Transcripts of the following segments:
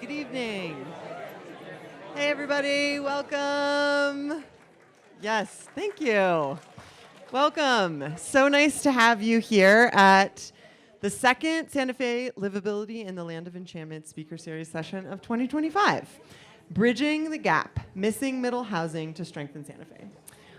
Good evening. Hey, everybody. Welcome. Yes, thank you. Welcome. So nice to have you here at the second Santa Fe Livability in the Land of Enchantment speaker series session of 2025, Bridging the Gap, Missing Middle Housing to Strengthen Santa Fe.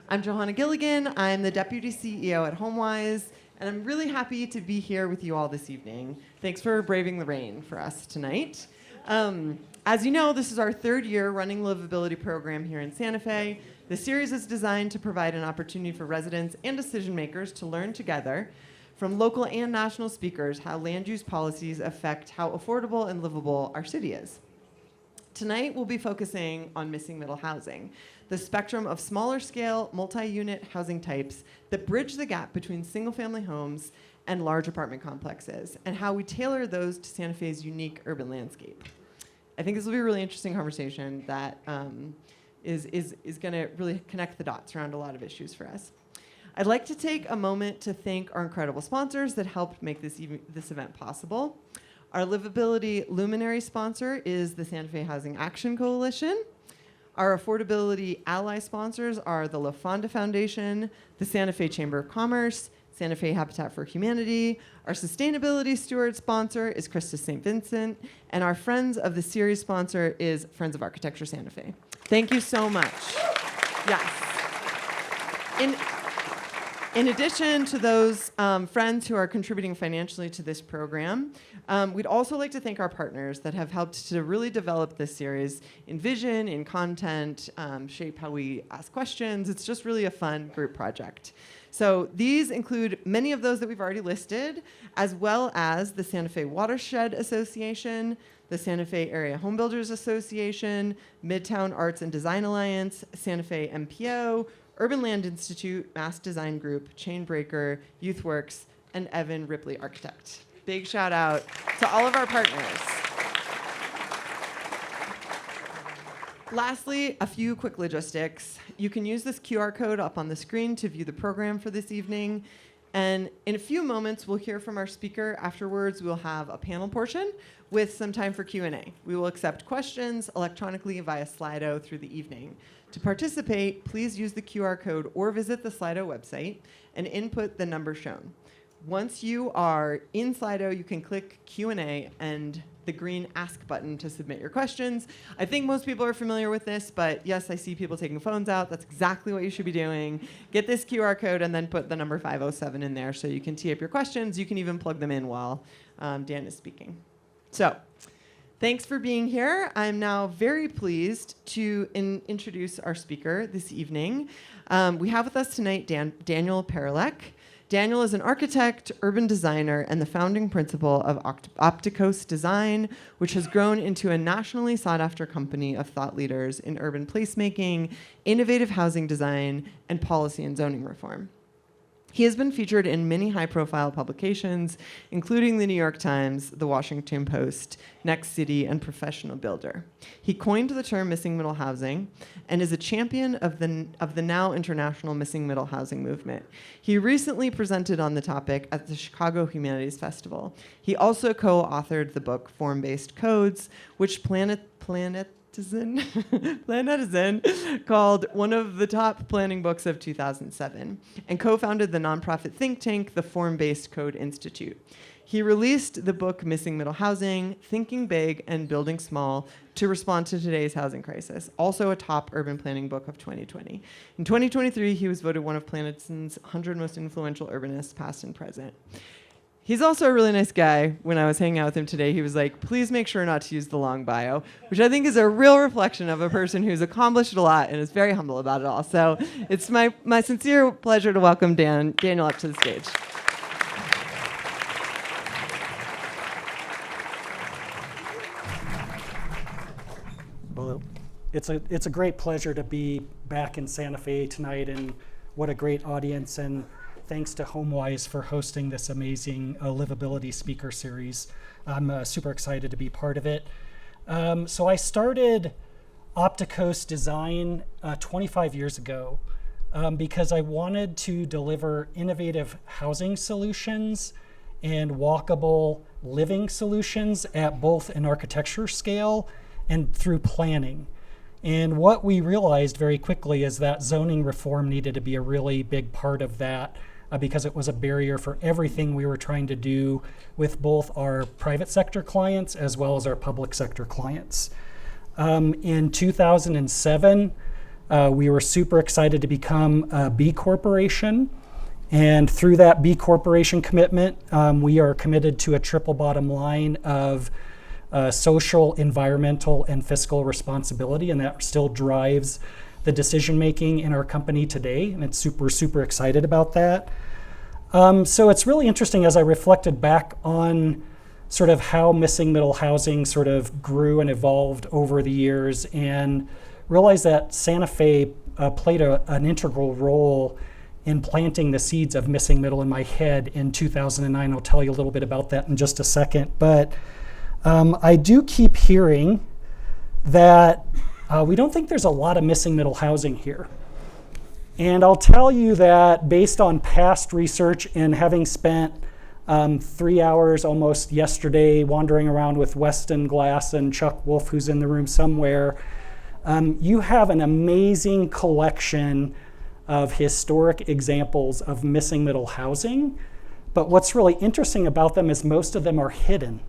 I'm Johanna Gilligan. I'm the Deputy CEO at Homewise, and I'm really happy to be here with you all this evening. Thanks for braving the rain for us tonight. As you know, this is our third year running Livability program here in Santa Fe. The series is designed to provide an opportunity for residents and decision makers to learn together from local and national speakers how land use policies affect how affordable and livable our city is. Tonight, we'll be focusing on missing middle housing, the spectrum of smaller scale, multi-unit housing types that bridge the gap between single-family homes and large apartment complexes, and how we tailor those to Santa Fe's unique urban landscape. I think this will be a really interesting conversation that is going to really connect the dots around a lot of issues for us. I'd like to take a moment to thank our incredible sponsors that helped make this event possible. Our Livability luminary sponsor is the Santa Fe Housing Action Coalition. Our affordability ally sponsors are the La Fonda Foundation, the Santa Fe Chamber of Commerce, Santa Fe Habitat for Humanity. Our sustainability steward sponsor is Christus St. Vincent, and our Friends of the Series sponsor is Friends of Architecture Santa Fe. Thank you so much. Yes. In addition to those friends who are contributing financially to this program, we'd also like to thank our partners that have helped to really develop this series in vision, in content, shape how we ask questions. It's just really a fun group project. So these include many of those that we've already listed, as well as the Santa Fe Watershed Association, the Santa Fe Area Home Builders Association, Midtown Arts and Design Alliance, Santa Fe MPO, Urban Land Institute, Mass Design Group, Chainbreaker, YouthWorks, and Evan Ripley Architect. Big shout out to all of our partners. Lastly, a few quick logistics. You can use this QR code up on the screen to view the program for this evening. And in a few moments, we'll hear from our speaker. Afterwards, we'll have a panel portion with some time for Q&A. We will accept questions electronically via Slido through the evening. To participate, please use the QR code or visit the Slido website and input the number shown. Once you are in Slido, you can click Q&A and the green Ask button to submit your questions. I think most people are familiar with this, but yes, I see people taking phones out. That's exactly what you should be doing. Get this QR code and then put the number 507 in there so you can tee up your questions. You can even plug them in while Dan is speaking. So, thanks for being here. I'm now very pleased to introduce our speaker this evening. We have with us tonight Daniel Parolek. Daniel is an architect, urban designer, and the founding principal of Opticos Design, which has grown into a nationally sought-after company of thought leaders in urban placemaking, innovative housing design, and policy and zoning reform. He has been featured in many high-profile publications, including the New York Times, the Washington Post, Next City, and Professional Builder. He coined the term missing middle housing and is a champion of the now international missing middle housing movement. He recently presented on the topic at the Chicago Humanities Festival. He also co-authored the book Form-Based Codes, which Planetizen called one of the top planning books of 2007, and co-founded the nonprofit think tank, the Form-Based Code Institute. He released the book Missing Middle Housing, Thinking Big and Building Small to respond to today's housing crisis, also a top urban planning book of 2020. In 2023, he was voted one of Planetizen's 100 most influential urbanists, past and present. He's also a really nice guy. When I was hanging out with him today, he was like, please make sure not to use the long bio, which I think is a real reflection of a person who's accomplished a lot and is very humble about it all. So it's my sincere pleasure to welcome Daniel up to the stage. Well, it's a great pleasure to be back in Santa Fe tonight, and what a great audience, and thanks to Homewise for hosting this amazing Livability speaker series. I'm super excited to be part of it. So I started Opticos Design 25 years ago because I wanted to deliver innovative housing solutions and walkable living solutions at both an architecture scale and through planning. And what we realized very quickly is that zoning reform needed to be a really big part of that, because it was a barrier for everything we were trying to do with both our private sector clients as well as our public sector clients. In 2007, we were super excited to become a B Corporation. And through that B Corporation commitment, we are committed to a triple bottom line of social, environmental, and fiscal responsibility. And that still drives the decision making in our company today. And it's super excited about that. So it's really interesting as I reflected back on sort of how missing middle housing sort of grew and evolved over the years, and realized that Santa Fe played an integral role in planting the seeds of missing middle in my head in 2009. I'll tell you a little bit about that in just a second. But I do keep hearing that we don't think there's a lot of missing middle housing here. And I'll tell you that based on past research and having spent 3 hours almost yesterday wandering around with Weston Glass and Chuck Wolf, who's in the room somewhere, you have an amazing collection of historic examples of missing middle housing. But what's really interesting about them is most of them are hidden,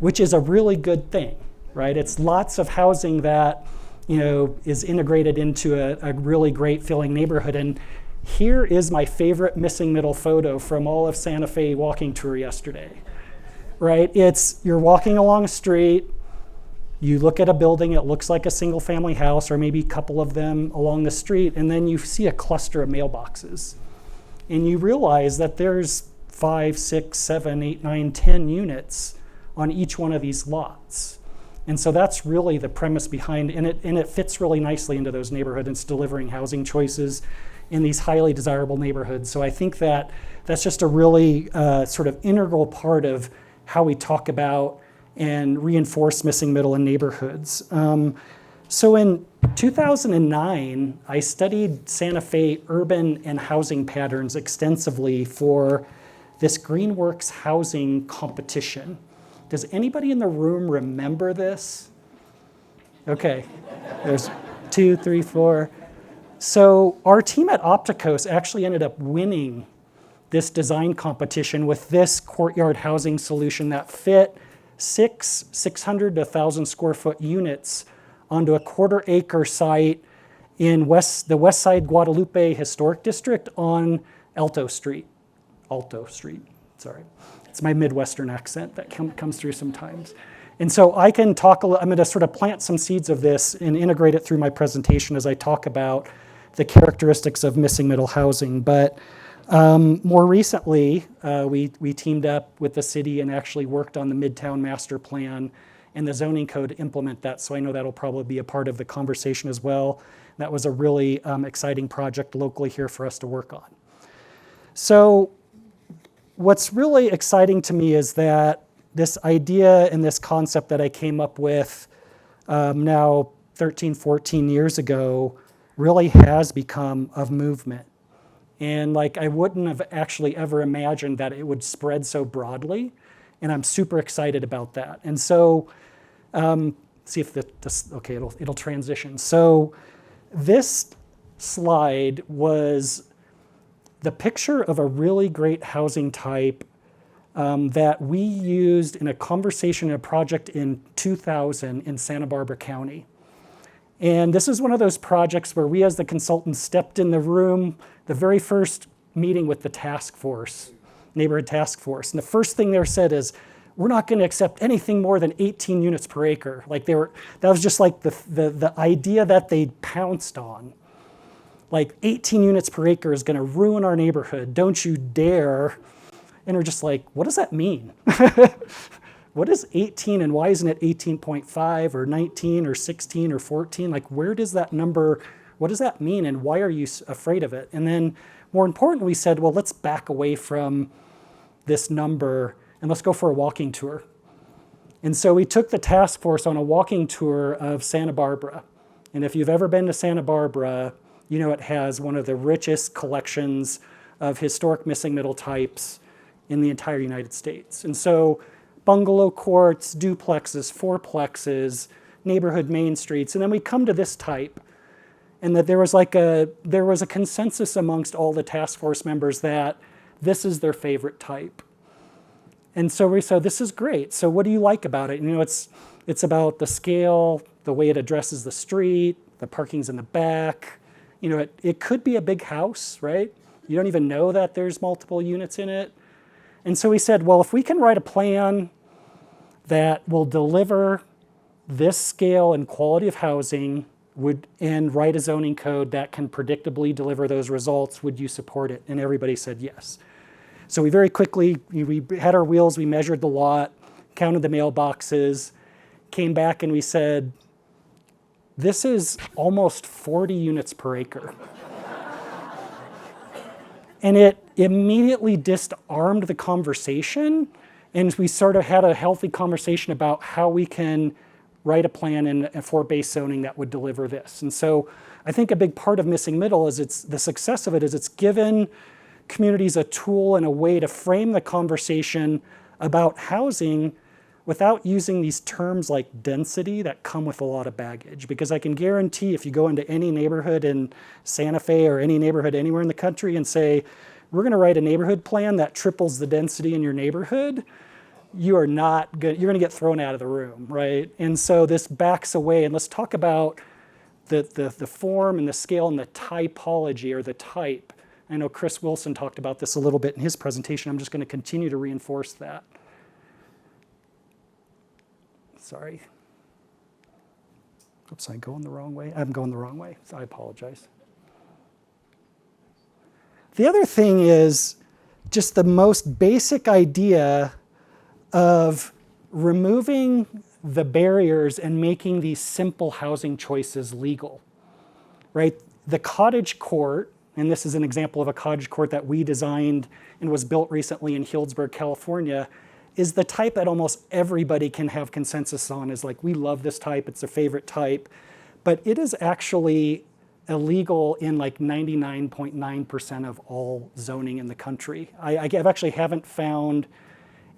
which is a really good thing, right? It's lots of housing that is integrated into a really great feeling neighborhood. And here is my favorite missing middle photo from all of Santa Fe walking tour yesterday, right? You're walking along a street, you look at a building, it looks like a single family house or maybe a couple of them along the street, and then you see a cluster of mailboxes. And you realize that there's 5, 6, 7, 8, 9, 10 units on each one of these lots. And so that's really the premise behind, and it fits really nicely into those neighborhoods. It's delivering housing choices in these highly desirable neighborhoods. So I think that that's just a really sort of integral part of how we talk about and reinforce missing middle in neighborhoods. So in 2009, I studied Santa Fe urban and housing patterns extensively for this Greenworks housing competition. Does anybody in the room remember this? Okay, there's 2, 3, 4. So our team at Opticos actually ended up winning this design competition with this courtyard housing solution that fit 600 to 1,000 square foot units onto a 1/4 acre site in the West Side Guadalupe Historic District on Alto Street, sorry. It's my Midwestern accent that comes through sometimes. And so I can talk I'm going to sort of plant some seeds of this and integrate it through my presentation as I talk about the characteristics of missing middle housing. But more recently, we teamed up with the city and actually worked on the Midtown Master Plan and the zoning code to implement that. So I know that'll probably be a part of the conversation as well. That was a really exciting project locally here for us to work on. So what's really exciting to me is that this idea and this concept that I came up with now 13, 14 years ago really has become a movement. And I wouldn't have actually ever imagined that it would spread so broadly. And I'm super excited about that. And so, see if okay, it'll transition. So this slide was the picture of a really great housing type that we used in a conversation in a project in 2000 in Santa Barbara County. And this is one of those projects where we as the consultants stepped in the room, the very first meeting with the task force, neighborhood task force. And the first thing they said is, we're not going to accept anything more than 18 units per acre. That was just the idea that they pounced on. 18 units per acre is going to ruin our neighborhood. Don't you dare. And we're just what does that mean? What is 18 and why isn't it 18.5 or 19 or 16 or 14? Where does that number, what does that mean and why are you afraid of it? And then more important, we said, well, let's back away from this number and let's go for a walking tour. And so we took the task force on a walking tour of Santa Barbara. And if you've ever been to Santa Barbara, you know it has one of the richest collections of historic missing middle types in the entire United States. And so bungalow courts, duplexes, fourplexes, neighborhood main streets, and then we come to this type, and that there was a consensus amongst all the task force members that this is their favorite type. And so we said, this is great. So what do you like about it? It's about the scale, the way it addresses the street, the parking's in the back. It could be a big house, right? You don't even know that there's multiple units in it. And so we said, well, if we can write a plan that will deliver this scale and quality of housing and write a zoning code that can predictably deliver those results, would you support it? And everybody said yes. So we very quickly, we had our wheels, we measured the lot, counted the mailboxes, came back and we said, this is almost 40 units per acre. And it immediately disarmed the conversation, and we sort of had a healthy conversation about how we can write a plan for base zoning that would deliver this. And so I think a big part of Missing Middle is the success of it is it's given communities a tool and a way to frame the conversation about housing without using these terms like density that come with a lot of baggage. Because I can guarantee if you go into any neighborhood in Santa Fe or any neighborhood anywhere in the country and say, we're gonna write a neighborhood plan that triples the density in your neighborhood, you're gonna get thrown out of the room, right? And so this backs away, and let's talk about the form and the scale and the typology or the type. I know Chris Wilson talked about this a little bit in his presentation. I'm just gonna continue to reinforce that. Sorry. Oops, I'm going the wrong way. I'm going the wrong way, so I apologize. The other thing is just the most basic idea of removing the barriers and making these simple housing choices legal, right? The cottage court, and this is an example of a cottage court that we designed and was built recently in Healdsburg, California, is the type that almost everybody can have consensus on, is like, we love this type, it's a favorite type, but it is actually illegal in like 99.9% of all zoning in the country. I actually haven't found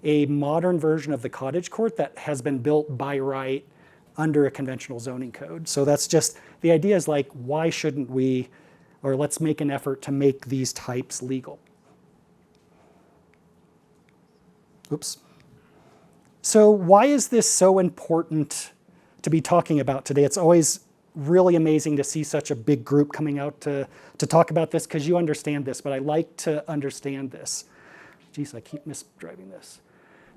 a modern version of the cottage court that has been built by right under a conventional zoning code. So that's just, the idea is like, why shouldn't we, or let's make an effort to make these types legal. Oops. So why is this so important to be talking about today? It's always really amazing to see such a big group coming out to talk about this, because you understand this, but I like to understand this. Geez, I keep misdriving this.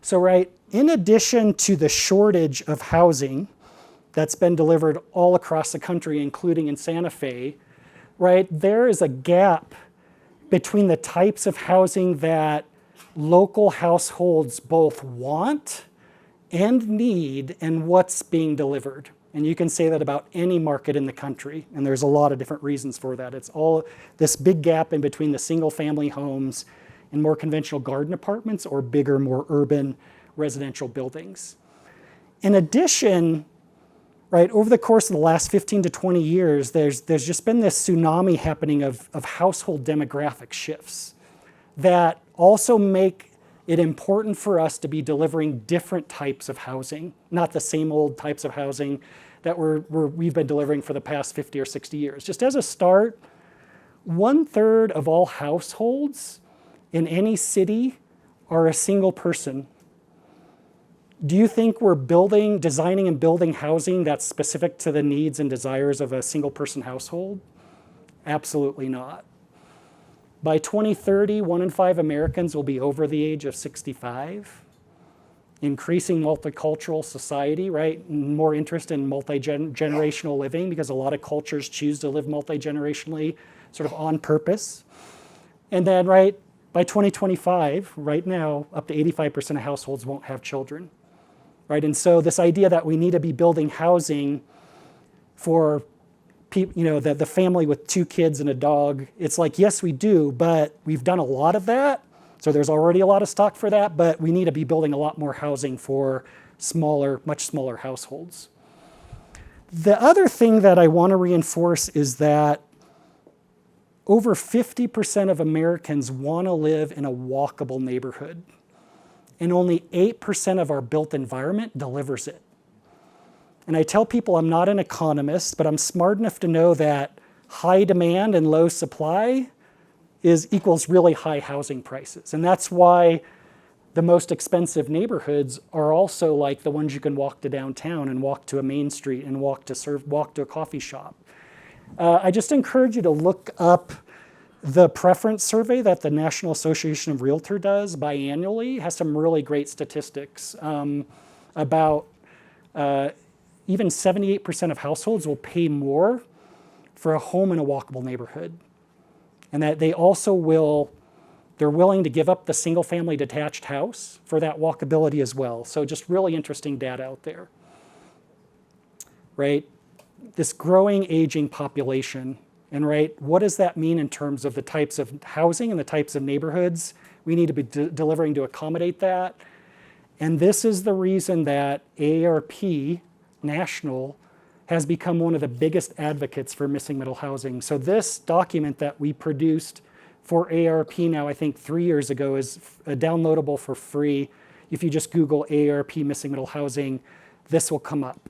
So right, in addition to the shortage of housing that's been delivered all across the country, including in Santa Fe, right, there is a gap between the types of housing that local households both want and need and what's being delivered. And you can say that about any market in the country, and there's a lot of different reasons for that. It's all this big gap in between the single family homes and more conventional garden apartments or bigger, more urban residential buildings. In addition, right, over the course of the last 15 to 20 years, there's just been this tsunami happening of household demographic shifts that also make it important for us to be delivering different types of housing, not the same old types of housing that we've been delivering for the past 50 or 60 years. Just as a start, 1/3 of all households in any city are a single person. Do you think we're designing and building housing that's specific to the needs and desires of a single person household? Absolutely not. By 2030, 1 in 5 Americans will be over the age of 65. Increasing multicultural society, right? More interest in multi-generational living, because a lot of cultures choose to live multi-generationally, sort of on purpose. And then, right, by 2025, right now, up to 85% of households won't have children, right? And so this idea that we need to be building housing for people, the family with 2 kids and a dog, it's like, yes, we do, but we've done a lot of that. So there's already a lot of stock for that, but we need to be building a lot more housing for much smaller households. The other thing that I want to reinforce is that over 50% of Americans want to live in a walkable neighborhood, and only 8% of our built environment delivers it. And I tell people I'm not an economist, but I'm smart enough to know that high demand and low supply equals really high housing prices. And that's why the most expensive neighborhoods are also like the ones you can walk to downtown and walk to a main street and walk to a coffee shop. I just encourage you to look up the preference survey that the National Association of Realtors does biannually. It has some really great statistics about even 78% of households will pay more for a home in a walkable neighborhood. And that they're willing to give up the single family detached house for that walkability as well. So just really interesting data out there, right? This growing, aging population, and right, what does that mean in terms of the types of housing and the types of neighborhoods we need to be delivering to accommodate that? And this is the reason that AARP National has become one of the biggest advocates for missing middle housing. So this document that we produced for AARP now, I think 3 years ago, is downloadable for free. If you just Google AARP missing middle housing, this will come up.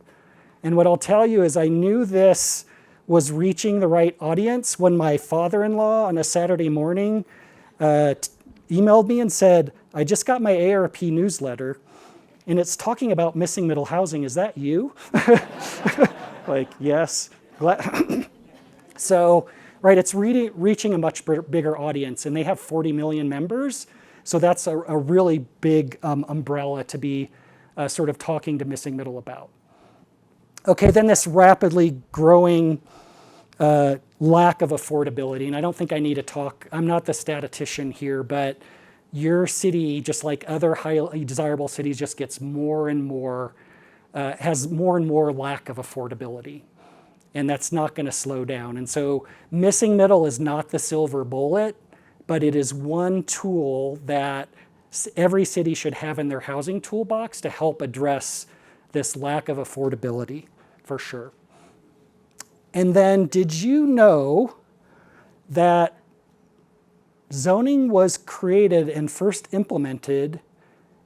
And what I'll tell you is I knew this was reaching the right audience when my father-in-law on a Saturday morning emailed me and said, I just got my AARP newsletter and it's talking about missing middle housing. Is that you? Like, yes. So, right, it's reaching a much bigger audience, and they have 40 million members. So that's a really big umbrella to be sort of talking to missing middle about. Okay, then this rapidly growing lack of affordability, and I don't think I need to talk, I'm not the statistician here, but your city, just like other highly desirable cities, just gets more and more, has more and more lack of affordability. And that's not going to slow down. And so missing middle is not the silver bullet, but it is one tool that every city should have in their housing toolbox to help address this lack of affordability, for sure. And then, did you know that zoning was created and first implemented,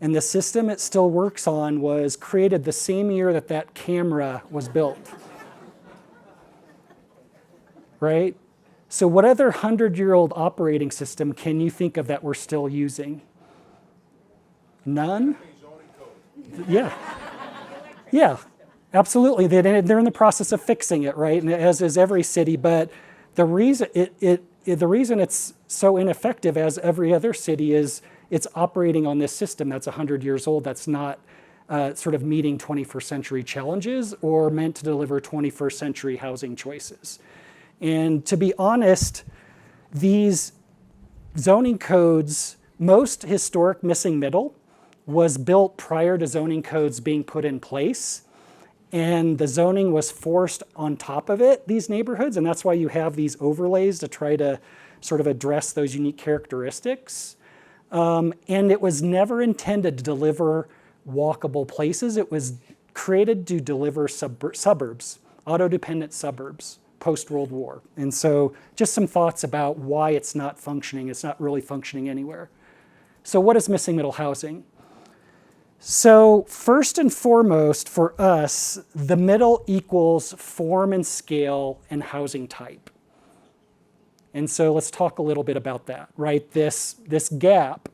and the system it still works on was created the same year that that camera was built? Right? So what other 100-year-old operating system can you think of that we're still using? None? Yeah. Yeah, absolutely. They're in the process of fixing it, right? And as is every city. But the reason the reason it's so ineffective as every other city is it's operating on this system that's 100 years old, that's not sort of meeting 21st century challenges or meant to deliver 21st century housing choices. And to be honest, these zoning codes, most historic missing middle was built prior to zoning codes being put in place. And the zoning was forced on top of it, these neighborhoods. And that's why you have these overlays to try to sort of address those unique characteristics. And it was never intended to deliver walkable places. It was created to deliver suburbs, auto-dependent suburbs, post-World War. And so just some thoughts about why it's not functioning. It's not really functioning anywhere. So what is missing middle housing? So first and foremost for us, the middle equals form and scale and housing type. And so let's talk a little bit about that, right? This gap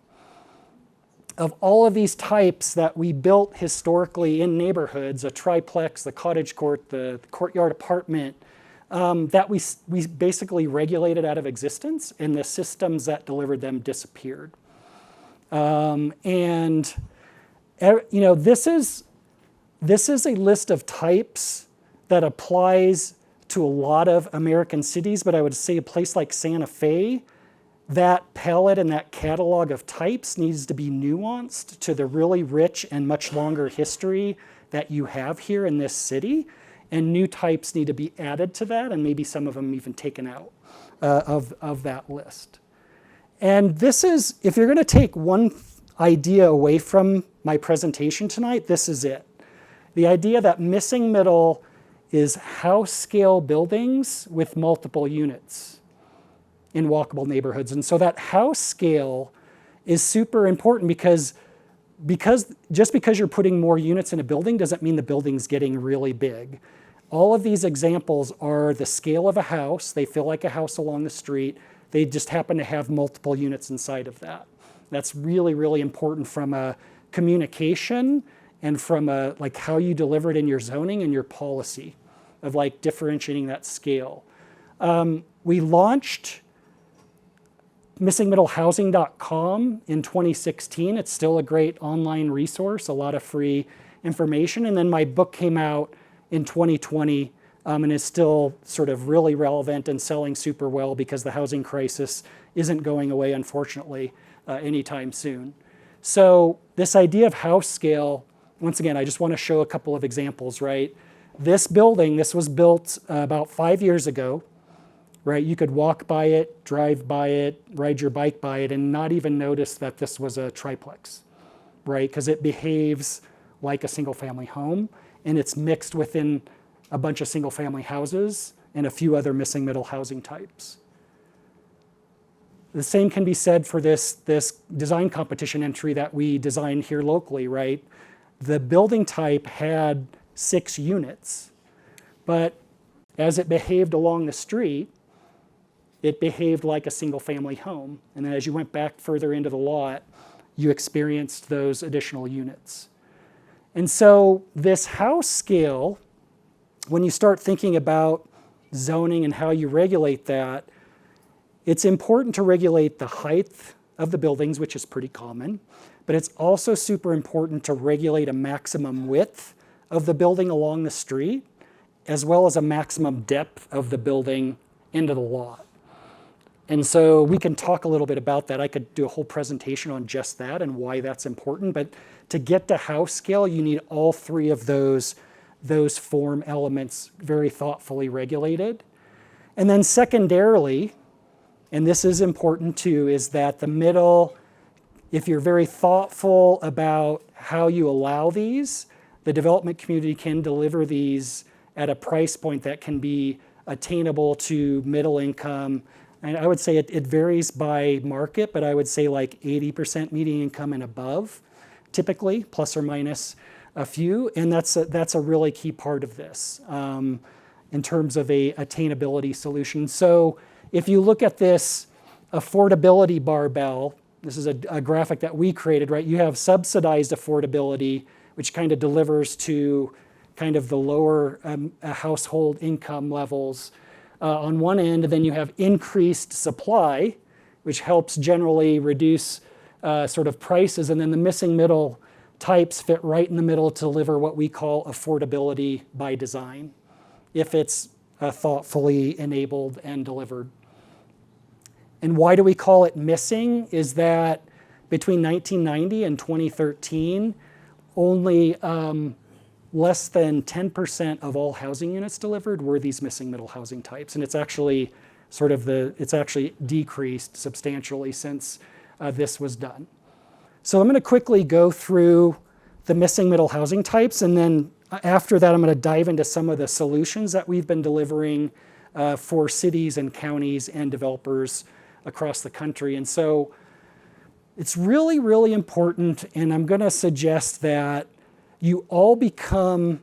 of all of these types that we built historically in neighborhoods, a triplex, the cottage court, the courtyard apartment, that we basically regulated out of existence, and the systems that delivered them disappeared. And you know, this is a list of types that applies to a lot of American cities, but I would say a place like Santa Fe, that palette and that catalog of types needs to be nuanced to the really rich and much longer history that you have here in this city. And new types need to be added to that, and maybe some of them even taken out of that list. And this is, if you're going to take one idea away from my presentation tonight, this is it. The idea that missing middle is house scale buildings with multiple units. in walkable neighborhoods. And so that house scale is super important because just because you're putting more units in a building doesn't mean the building's getting really big. All of these examples are the scale of a house. They feel like a house along the street. They just happen to have multiple units inside of that. That's really, really important from a communication and from a like how you deliver it in your zoning and your policy of like differentiating that scale. We launched missingmiddlehousing.com in 2016. It's still a great online resource, a lot of free information. And then my book came out in 2020 and is still sort of really relevant and selling super well because the housing crisis isn't going away, unfortunately, anytime soon. So this idea of house scale, once again, I just want to show a couple of examples, right? This building, this was built about 5 years ago, right? You could walk by it, drive by it, ride your bike by it, and not even notice that this was a triplex, right? Because it behaves like a single-family home, and it's mixed within a bunch of single-family houses and a few other missing middle housing types. The same can be said for this design competition entry that we designed here locally, right? The building type had 6 units, but as it behaved along the street, it behaved like a single-family home. And then as you went back further into the lot, you experienced those additional units. And so this house scale, when you start thinking about zoning and how you regulate that, it's important to regulate the height of the buildings, which is pretty common, but it's also super important to regulate a maximum width of the building along the street, as well as a maximum depth of the building into the lot. And so we can talk a little bit about that. I could do a whole presentation on just that and why that's important, but to get to house scale, you need all 3 of those form elements very thoughtfully regulated. And then secondarily, and this is important too, is that the middle, if you're very thoughtful about how you allow these, the development community can deliver these at a price point that can be attainable to middle income. And I would say it varies by market, but I would say like 80% median income and above, typically, plus or minus a few. And that's a really key part of this in terms of a attainability solution. So if you look at this affordability barbell, this is a graphic that we created, right? You have subsidized affordability, which kind of delivers to kind of the lower household income levels on one end. And then you have increased supply, which helps generally reduce sort of prices. And then the missing middle types fit right in the middle to deliver what we call affordability by design, if it's thoughtfully enabled and delivered. And why do we call it missing is that between 1990 and 2013, only less than 10% of all housing units delivered were these missing middle housing types. And it's actually it's actually decreased substantially since this was done. So I'm going to quickly go through the missing middle housing types, and then after that, I'm going to dive into some of the solutions that we've been delivering for cities and counties and developers across the country. And so it's really, really important, and I'm going to suggest that you all become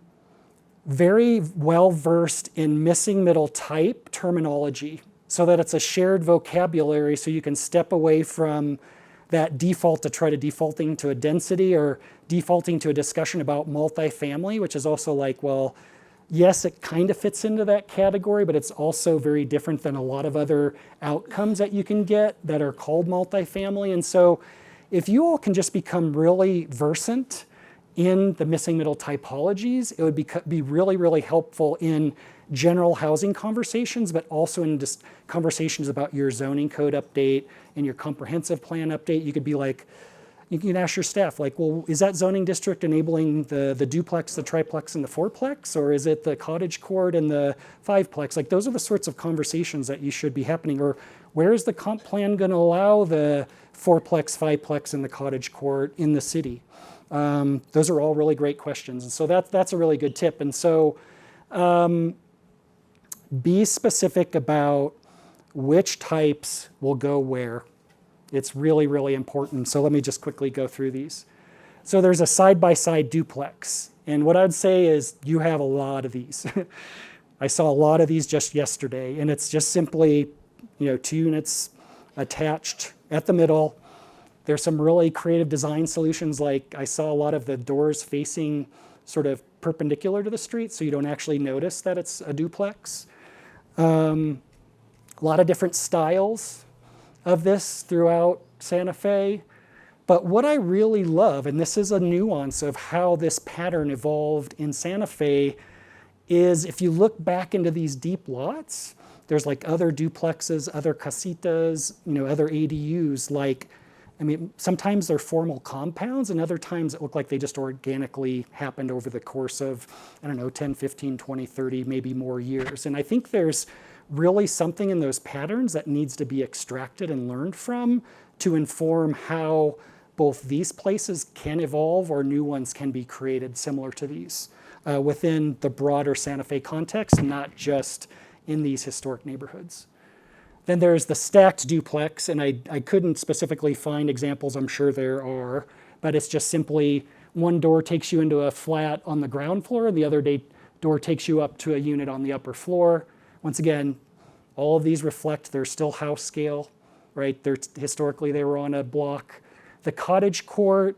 very well versed in missing middle type terminology so that it's a shared vocabulary so you can step away from that default to try to defaulting to a density or defaulting to a discussion about multifamily, which is also like, well, yes, it kind of fits into that category, but it's also very different than a lot of other outcomes that you can get that are called multifamily. And so if you all can just become really versant in the missing middle typologies, it would be really, really helpful in general housing conversations, but also in just conversations about your zoning code update and your comprehensive plan update. You could be like, you can ask your staff, like, well, is that zoning district enabling the duplex, the triplex, and the fourplex? Or is it the cottage court and the fiveplex? Like, those are the sorts of conversations that you should be happening. Or where is the comp plan going to allow the fourplex, fiveplex, and the cottage court in the city? Those are all really great questions. And so that's a really good tip. And so be specific about which types will go where. It's really, really important. So let me just quickly go through these. So there's a side-by-side duplex. And what I'd say is you have a lot of these. I saw a lot of these just yesterday. And it's just simply, 2 units attached at the middle. There's some really creative design solutions, like I saw a lot of the doors facing sort of perpendicular to the street, so you don't actually notice that it's a duplex. A lot of different styles of this throughout Santa Fe. But what I really love, and this is a nuance of how this pattern evolved in Santa Fe, is if you look back into these deep lots, there's like other duplexes, other casitas, other ADUs. Sometimes they're formal compounds, and other times it looked like they just organically happened over the course of, 10, 15, 20, 30, maybe more years. And I think there's really something in those patterns that needs to be extracted and learned from to inform how both these places can evolve or new ones can be created similar to these within the broader Santa Fe context, not just in these historic neighborhoods. Then there's the stacked duplex, and I couldn't specifically find examples, I'm sure there are, but it's just simply one door takes you into a flat on the ground floor, and the other door takes you up to a unit on the upper floor. Once again, all of these reflect they're still house scale, right? Historically, they were on a block. The cottage court,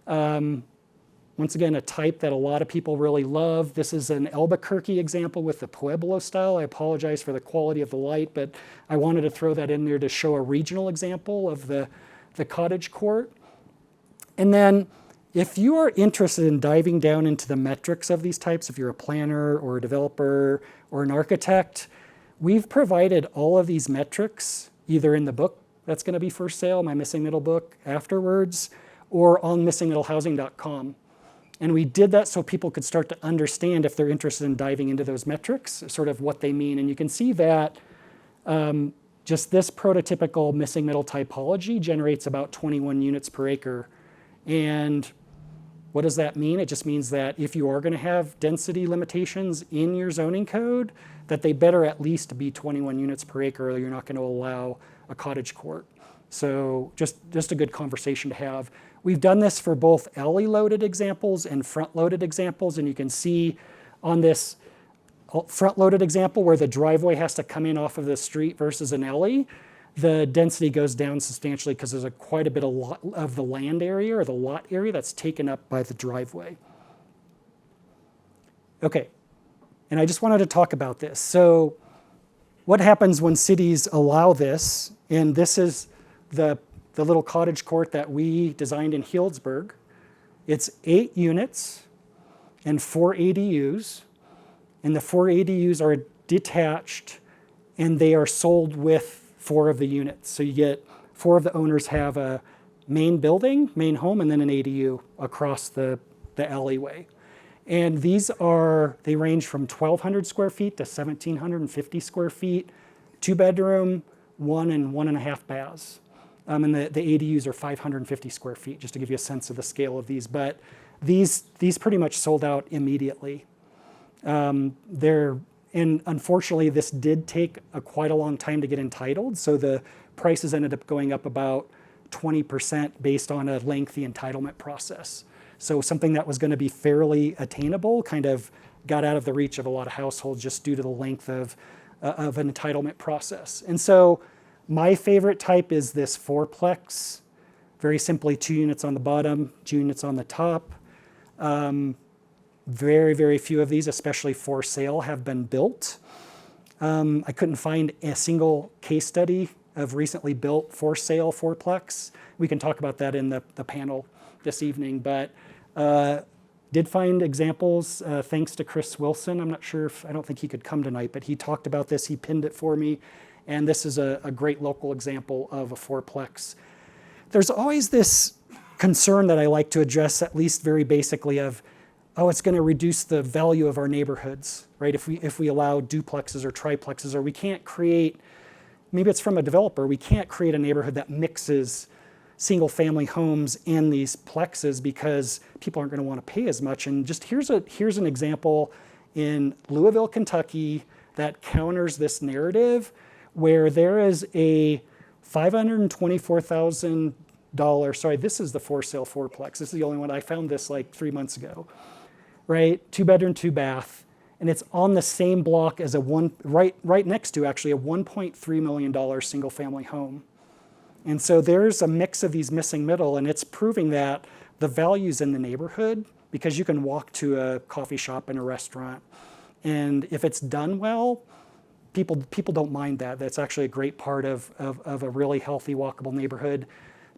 once again, a type that a lot of people really love. This is an Albuquerque example with the Pueblo style. I apologize for the quality of the light, but I wanted to throw that in there to show a regional example of the cottage court. And then if you are interested in diving down into the metrics of these types, if you're a planner or a developer or an architect, we've provided all of these metrics either in the book that's going to be for sale, my Missing Middle book, afterwards, or on missingmiddlehousing.com. And we did that so people could start to understand, if they're interested in diving into those metrics, sort of what they mean. And you can see that just this prototypical missing middle typology generates about 21 units per acre. And what does that mean? It just means that if you are going to have density limitations in your zoning code, that they better at least be 21 units per acre, or you're not going to allow a cottage court. So just a good conversation to have. We've done this for both alley-loaded examples and front-loaded examples, and you can see on this front-loaded example where the driveway has to come in off of the street versus an alley, the density goes down substantially because there's quite a bit of the land area or the lot area that's taken up by the driveway. Okay, and I just wanted to talk about this. So what happens when cities allow this? And this is the little cottage court that we designed in Healdsburg. It's 8 units and 4 ADUs. And the 4 ADUs are detached, and they are sold with 4 of the units. So you get 4 of the owners have a main building, main home, and then an ADU across the alleyway. And they range from 1,200 square feet to 1,750 square feet, 2-bedroom, 1 and 1.5 baths. And the ADUs are 550 square feet, just to give you a sense of the scale of these. But these pretty much sold out immediately. And unfortunately, this did take quite a long time to get entitled. So the prices ended up going up about 20% based on a lengthy entitlement process. So something that was going to be fairly attainable kind of got out of the reach of a lot of households just due to the length of an entitlement process. And so my favorite type is this 4-plex, very simply 2 units on the bottom, 2 units on the top. Very, very few of these, especially for sale, have been built. I couldn't find a single case study of recently built for sale 4-plex. We can talk about that in the panel this evening, but did find examples thanks to Chris Wilson. I'm not sure I don't think he could come tonight, but he talked about this, he pinned it for me. And this is a great local example of a 4-plex. There's always this concern that I like to address, at least very basically, of, it's going to reduce the value of our neighborhoods, right? If we allow duplexes or triplexes, or we can't create, maybe it's from a developer, we can't create a neighborhood that mixes single-family homes in these plexes because people aren't going to want to pay as much. And just here's an example in Louisville, Kentucky, that counters this narrative, where there is a $524,000, sorry, this is the for sale fourplex. This is the only one. I found this like 3 months ago, right? 2-bedroom, 2-bath. And it's on the same block as right next to actually a $1.3 million single family home. And so there's a mix of these missing middle, and it's proving that the value's in the neighborhood, because you can walk to a coffee shop and a restaurant. And if it's done well, people don't mind that. That's actually a great part of a really healthy, walkable neighborhood.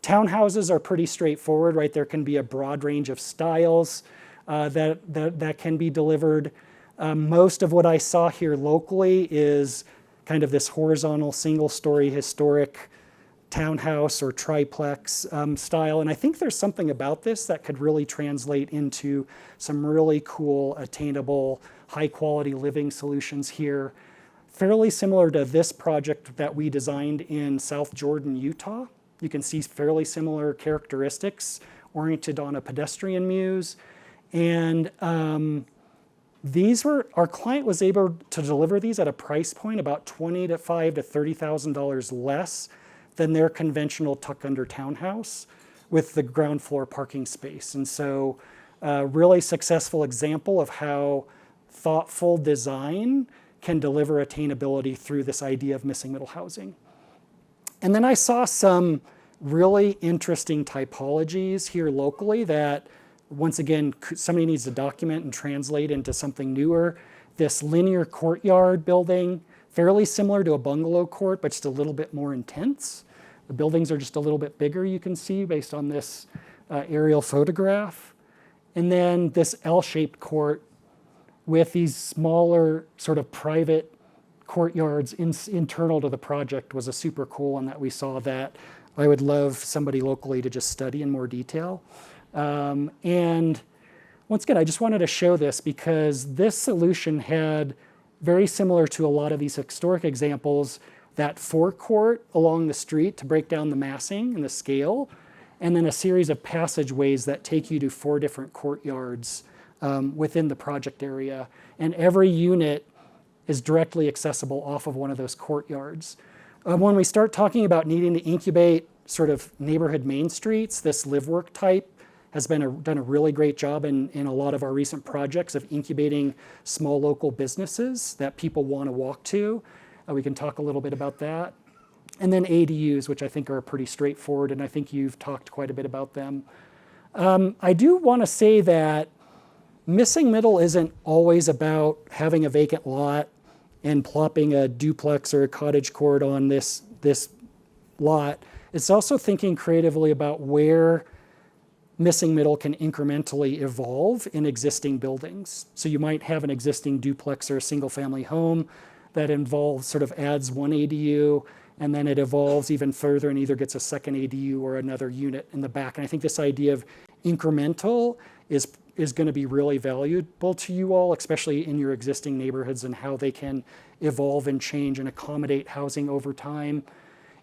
Townhouses are pretty straightforward, right? There can be a broad range of styles that can be delivered. Most of what I saw here locally is kind of this horizontal, single-story, historic townhouse or triplex style. And I think there's something about this that could really translate into some really cool, attainable, high-quality living solutions here. Fairly similar to this project that we designed in South Jordan, Utah. You can see fairly similar characteristics oriented on a pedestrian muse. And our client was able to deliver these at a price point about $25,000 to $30,000 less than their conventional tuck-under townhouse with the ground floor parking space. And so a really successful example of how thoughtful design can deliver attainability through this idea of missing middle housing. And then I saw some really interesting typologies here locally that, once again, somebody needs to document and translate into something newer. This linear courtyard building, fairly similar to a bungalow court, but just a little bit more intense. The buildings are just a little bit bigger, you can see, based on this aerial photograph. And then this L-shaped court with these smaller sort of private courtyards internal to the project was a super cool one that we saw that I would love somebody locally to just study in more detail. And once again, I just wanted to show this because this solution had, very similar to a lot of these historic examples, that forecourt along the street to break down the massing and the scale, and then a series of passageways that take you to 4 different courtyards within the project area. And every unit is directly accessible off of one of those courtyards. When we start talking about needing to incubate sort of neighborhood main streets, this live-work type has done a really great job in a lot of our recent projects of incubating small local businesses that people want to walk to. We can talk a little bit about that. And then ADUs, which I think are pretty straightforward, and I think you've talked quite a bit about them. I do want to say that missing middle isn't always about having a vacant lot and plopping a duplex or a cottage court on this lot. It's also thinking creatively about where missing middle can incrementally evolve in existing buildings. So you might have an existing duplex or a single family home that sort of adds one ADU, and then it evolves even further and either gets a second ADU or another unit in the back. And I think this idea of incremental is going to be really valuable to you all, especially in your existing neighborhoods, and how they can evolve and change and accommodate housing over time.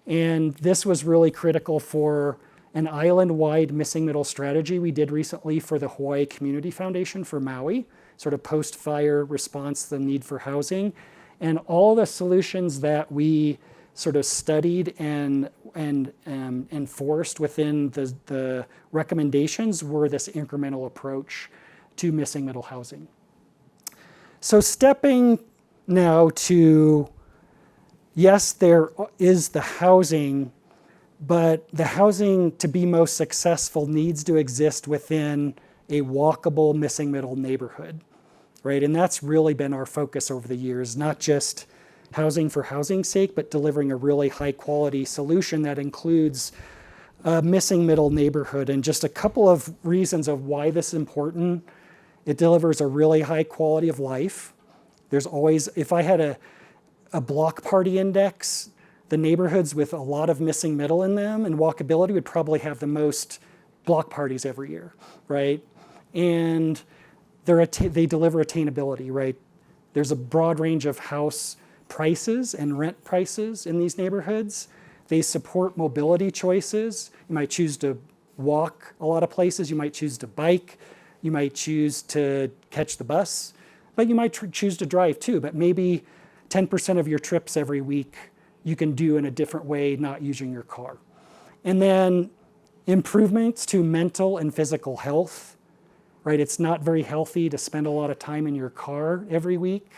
And this was really critical for an island-wide missing middle strategy we did recently for the Hawaii Community Foundation for Maui, sort of post-fire response to the need for housing. And all the solutions that we sort of studied and enforced within the recommendations were this incremental approach to missing middle housing. So stepping now to, yes, there is the housing, but the housing to be most successful needs to exist within a walkable missing middle neighborhood. Right? And that's really been our focus over the years, not just housing for housing's sake, but delivering a really high quality solution that includes a missing middle neighborhood. And just a couple of reasons of why this is important. It delivers a really high quality of life. There's always, if I had a block party index, the neighborhoods with a lot of missing middle in them and walkability would probably have the most block parties every year, right? And they deliver attainability, right? There's a broad range of house prices and rent prices in these neighborhoods. They support mobility choices. You might choose to walk a lot of places. You might choose to bike. You might choose to catch the bus, but you might choose to drive too. But maybe 10% of your trips every week, you can do in a different way, not using your car. And then improvements to mental and physical health, right? It's not very healthy to spend a lot of time in your car every week.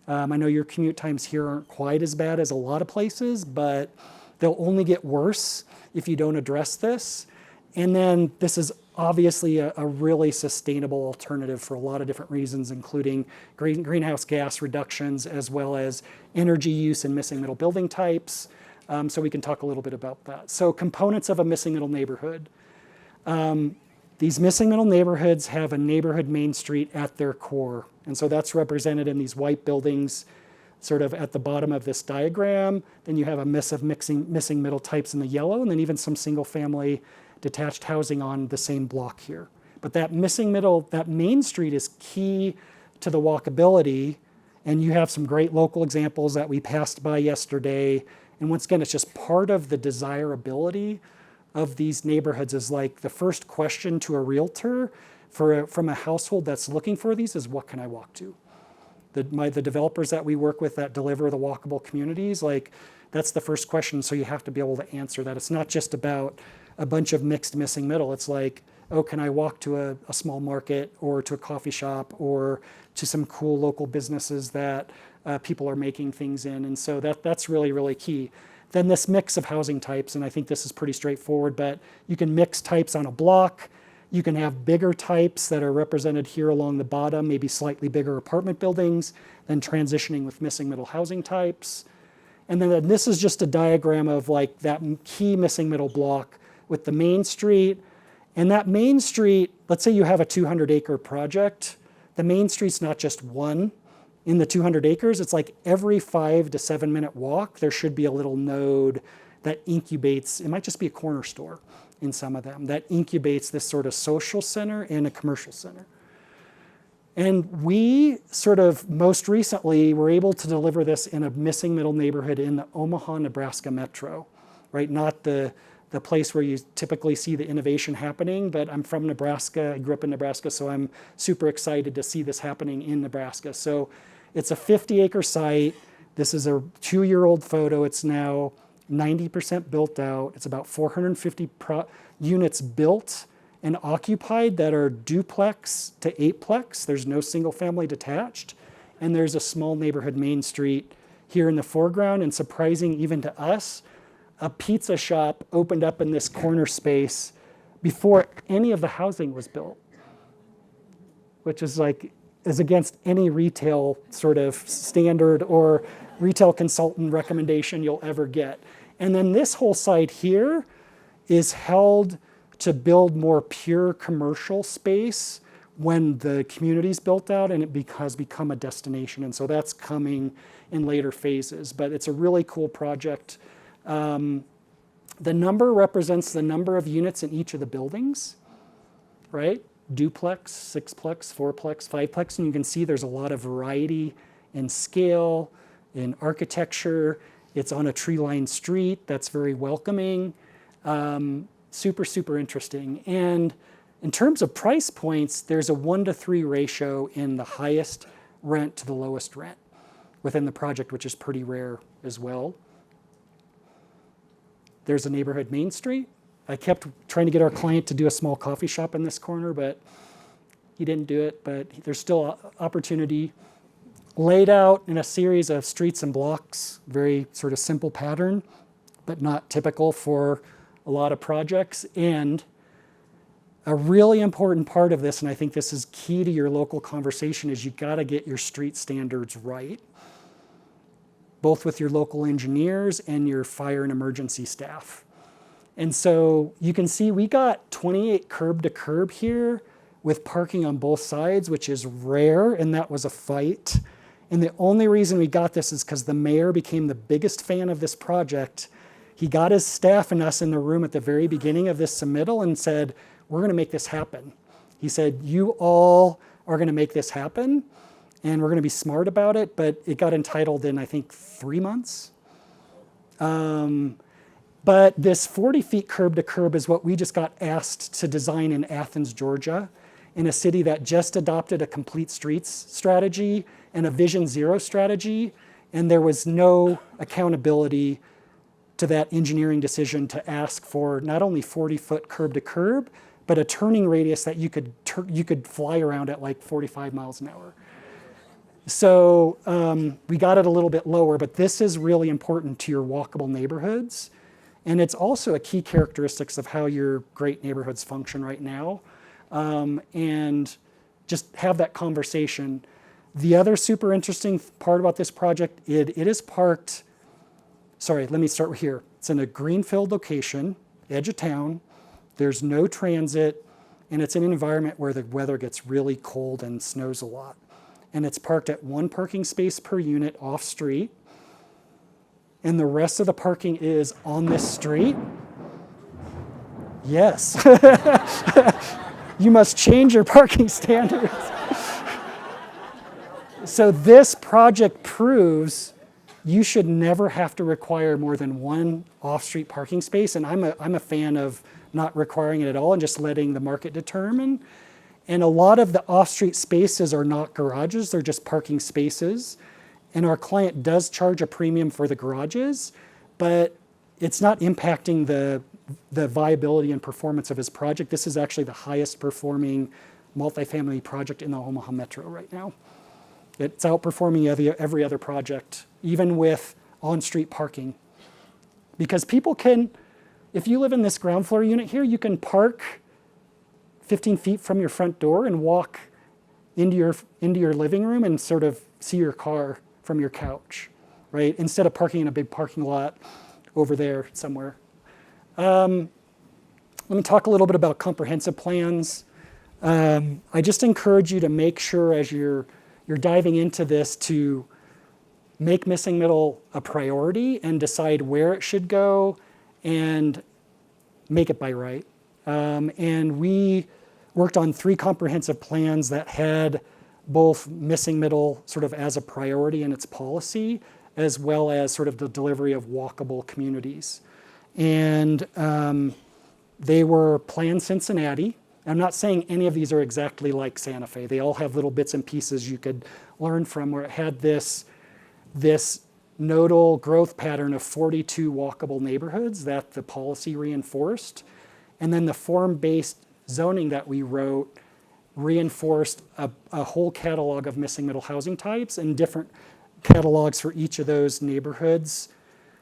I know your commute times here aren't quite as bad as a lot of places, but they'll only get worse if you don't address this. And then this is obviously a really sustainable alternative for a lot of different reasons, including greenhouse gas reductions, as well as energy use in missing middle building types. So we can talk a little bit about that. So components of a missing middle neighborhood. These missing middle neighborhoods have a neighborhood main street at their core. And so that's represented in these white buildings sort of at the bottom of this diagram. Then you have a mix of missing middle types in the yellow, and then even some single family detached housing on the same block here. But that missing middle, that main street is key to the walkability. And you have some great local examples that we passed by yesterday. And once again, it's just part of the desirability of these neighborhoods is like the first question to a realtor from a household that's looking for these is, what can I walk to? The developers that we work with that deliver the walkable communities, like that's the first question. So you have to be able to answer that. It's not just about a bunch of mixed missing middle. It's like, oh, can I walk to a small market or to a coffee shop or to some cool local businesses that people are making things in? And so that's really, really key. Then this mix of housing types, and I think this is pretty straightforward, but you can mix types on a block. You can have bigger types that are represented here along the bottom, maybe slightly bigger apartment buildings, then transitioning with missing middle housing types. And then this is just a diagram of like that key missing middle block with the main street. And that main street, let's say you have a 200-acre project. The main street's not just one in the 200 acres. It's like every 5 to 7 minute walk, there should be a little node that incubates. It might just be a corner store in some of them that incubates this sort of social center and a commercial center. And we sort of most recently were able to deliver this in a missing middle neighborhood in the Omaha, Nebraska metro, right? Not the place where you typically see the innovation happening, but I'm from Nebraska. I grew up in Nebraska, so I'm super excited to see this happening in Nebraska. So it's a 50-acre site. This is a 2-year-old photo. It's now 90% built out. It's about 450 units built and occupied that are duplex to 8plex. There's no single family detached. And there's a small neighborhood main street here in the foreground. And surprising even to us, a pizza shop opened up in this corner space before any of the housing was built, which is against any retail sort of standard or retail consultant recommendation you'll ever get. And then this whole site here is held to build more pure commercial space when the community's built out and it has become a destination. And so that's coming in later phases. But it's a really cool project. The number represents the number of units in each of the buildings, right? Duplex, 6plex, 4plex, 5plex, and you can see there's a lot of variety in scale, in architecture. It's on a tree-lined street that's very welcoming. Super, super interesting. And in terms of price points, there's a 1-to-3 ratio in the highest rent to the lowest rent within the project, which is pretty rare as well. There's a neighborhood main street. I kept trying to get our client to do a small coffee shop in this corner, but he didn't do it. But there's still opportunity. Laid out in a series of streets and blocks, very sort of simple pattern, but not typical for a lot of projects. And a really important part of this, and I think this is key to your local conversation, is you got to get your street standards right, both with your local engineers and your fire and emergency staff. And so you can see we got 28 curb to curb here with parking on both sides, which is rare, and that was a fight. And the only reason we got this is because the mayor became the biggest fan of this project. He got his staff and us in the room at the very beginning of this submittal and said, we're going to make this happen. He said, you all are going to make this happen, and we're going to be smart about it, but it got entitled in, I think, 3 months. But this 40 feet curb to curb is what we just got asked to design in Athens, Georgia, in a city that just adopted a complete streets strategy and a Vision Zero strategy. and there was no accountability to that engineering decision to ask for not only 40-foot curb to curb, but a turning radius that you could fly around at like 45 miles an hour. So we got it a little bit lower, but this is really important to your walkable neighborhoods. And it's also a key characteristics of how your great neighborhoods function right now. And just have that conversation. The other super interesting part about this project, it is parked, sorry, let me start here. It's in a greenfield location, edge of town. There's no transit, and it's in an environment where the weather gets really cold and snows a lot. And it's parked at 1 parking space per unit off street. And the rest of the parking is on this street. Yes. You must change your parking standards. So this project proves you should never have to require more than 1 off-street parking space. And I'm a fan of not requiring it at all and just letting the market determine. And a lot of the off-street spaces are not garages, they're just parking spaces. And our client does charge a premium for the garages, but it's not impacting the viability and performance of his project. This is actually the highest performing multifamily project in the Omaha Metro right now. It's outperforming every other project, even with on-street parking. Because people can, if you live in this ground floor unit here, you can park 15 feet from your front door and walk into your living room and sort of see your car from your couch, right? Instead of parking in a big parking lot over there somewhere. Let me talk a little bit about comprehensive plans. I just encourage you to make sure as you're diving into this to make missing middle a priority and decide where it should go and make it by right. And we worked on 3 comprehensive plans that had both missing middle sort of as a priority in its policy, as well as sort of the delivery of walkable communities. And they were Plan Cincinnati. I'm not saying any of these are exactly like Santa Fe. They all have little bits and pieces you could learn from, where it had this nodal growth pattern of 42 walkable neighborhoods that the policy reinforced. And then the form-based zoning that we wrote reinforced a whole catalog of missing middle housing types and different catalogs for each of those neighborhoods.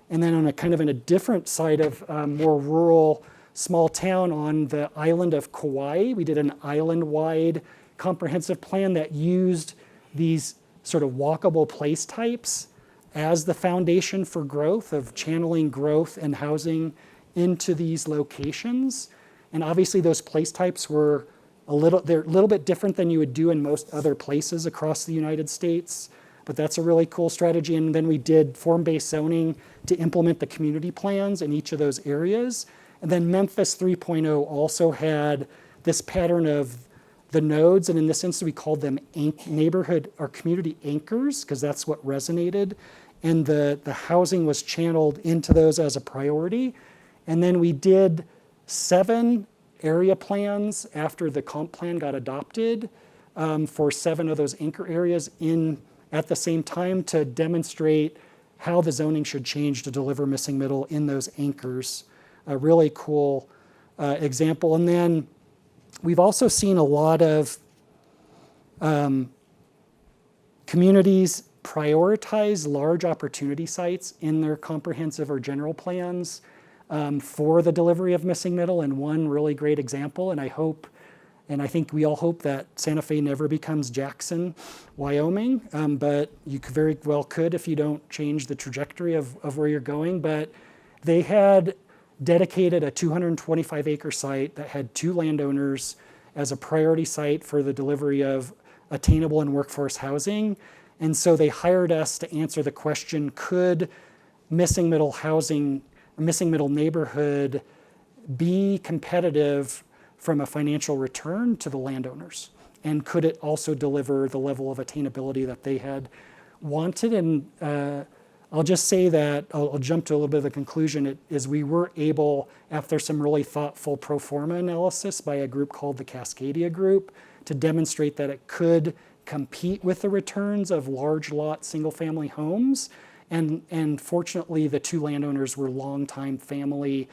And then on a different side of more rural, small town on the island of Kauai, we did an island-wide comprehensive plan that used these sort of walkable place types as the foundation for growth, of channeling growth and housing into these locations. And obviously those place types were they're a little bit different than you would do in most other places across the United States, but that's a really cool strategy. And then we did form-based zoning to implement the community plans in each of those areas. And then Memphis 3.0 also had this pattern of the nodes, and in this instance we called them neighborhood or community anchors, because that's what resonated. And the housing was channeled into those as a priority. And then we did 7 area plans after the comp plan got adopted for 7 of those anchor areas at the same time to demonstrate how the zoning should change to deliver missing middle in those anchors. A really cool example. And then we've also seen a lot of communities prioritize large opportunity sites in their comprehensive or general plans for the delivery of missing middle. And one really great example, and I think we all hope that Santa Fe never becomes Jackson, Wyoming, but you very well could if you don't change the trajectory of where you're going. But they had dedicated a 225-acre site that had 2 landowners as a priority site for the delivery of attainable and workforce housing. And so they hired us to answer the question, could missing middle housing, missing middle neighborhood be competitive from a financial return to the landowners? And could it also deliver the level of attainability that they had wanted? And I'll just say that, I'll jump to a little bit of the conclusion, is we were able, after some really thoughtful pro forma analysis by a group called the Cascadia Group, to demonstrate that it could compete with the returns of large lot single-family homes. And fortunately, the two landowners were longtime family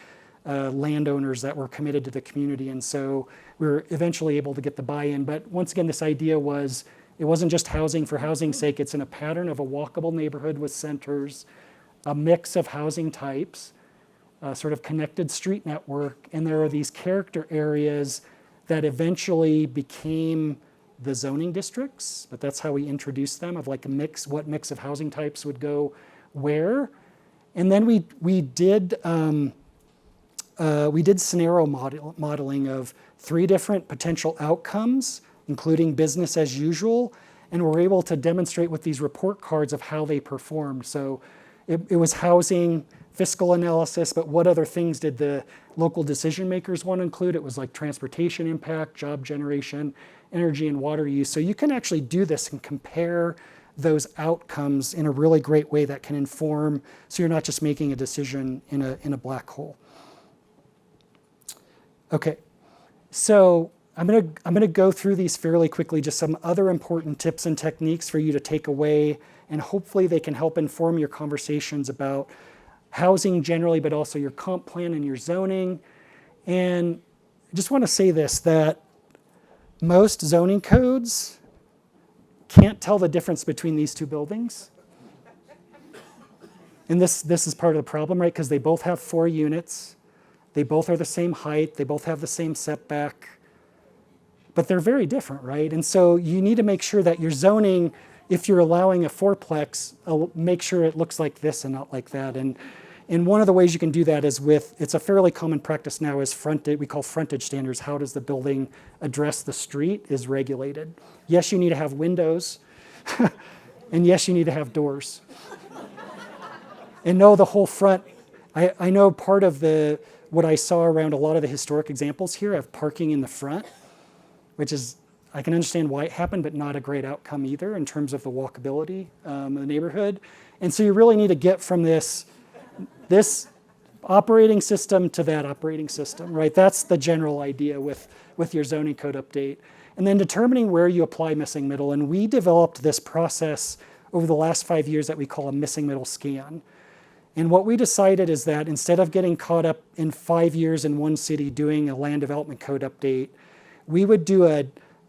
landowners that were committed to the community. And so we were eventually able to get the buy-in. But once again, this idea was, it wasn't just housing for housing's sake. It's in a pattern of a walkable neighborhood with centers, a mix of housing types, a sort of connected street network. And there are these character areas that eventually became the zoning districts, but that's how we introduced them, of like a mix, what mix of housing types would go where. And then we did scenario modeling of 3 different potential outcomes, including business as usual, and we're able to demonstrate with these report cards of how they performed. So it was housing, fiscal analysis, but what other things did the local decision makers want to include? It was like transportation impact, job generation, energy and water use. So you can actually do this and compare those outcomes in a really great way that can inform, so you're not just making a decision in a black hole. Okay, so I'm gonna go through these fairly quickly, just some other important tips and techniques for you to take away, and hopefully they can help inform your conversations about housing generally, but also your comp plan and your zoning. And I just want to say this, that most zoning codes can't tell the difference between these 2 buildings. And this is part of the problem, right? Because they both have 4 units. They both are the same height. They both have the same setback. But they're very different, right? And so you need to make sure that your zoning, if you're allowing a 4-plex, make sure it looks like this and not like that. And one of the ways you can do that is with, it's a fairly common practice now, is we call frontage standards. How does the building address the street is regulated. Yes, you need to have windows, and yes, you need to have doors. And no, the whole front, I know part of what I saw around a lot of the historic examples here of parking in the front, which is, I can understand why it happened, but not a great outcome either in terms of the walkability of the neighborhood. And so you really need to get from this operating system to that operating system, right? That's the general idea with your zoning code update. And then determining where you apply missing middle. And we developed this process over the last 5 years that we call a missing middle scan. And what we decided is that instead of getting caught up in 5 years in one city doing a land development code update, we would do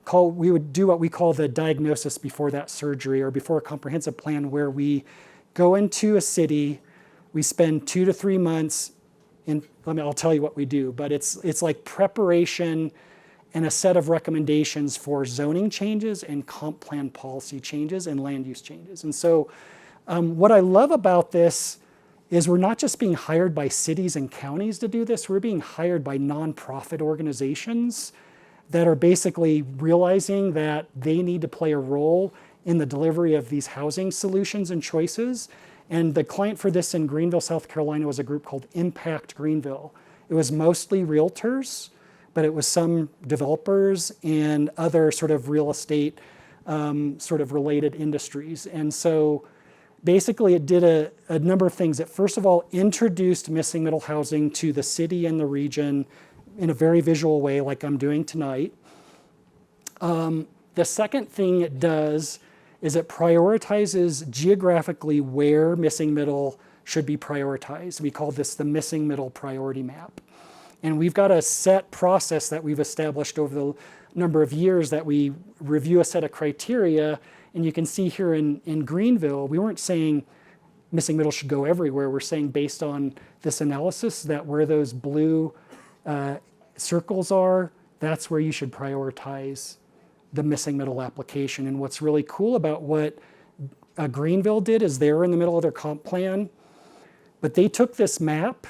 what we call the diagnosis before that surgery, or before a comprehensive plan, where we go into a city. We spend 2 to 3 months I'll tell you what we do, but it's like preparation and a set of recommendations for zoning changes and comp plan policy changes and land use changes. And so what I love about this is we're not just being hired by cities and counties to do this, we're being hired by nonprofit organizations that are basically realizing that they need to play a role in the delivery of these housing solutions and choices. And the client for this in Greenville, South Carolina, was a group called Impact Greenville. It was mostly realtors, but it was some developers and other sort of real estate sort of related industries. And so basically it did a number of things. It first of all introduced missing middle housing to the city and the region in a very visual way, like I'm doing tonight. The second thing it does is it prioritizes geographically where missing middle should be prioritized. We call this the missing middle priority map. And we've got a set process that we've established over the number of years that we review a set of criteria. And you can see here in Greenville, we weren't saying missing middle should go everywhere. We're saying, based on this analysis, that where those blue circles are, that's where you should prioritize the missing middle application. And what's really cool about what Greenville did is they were in the middle of their comp plan, but they took this map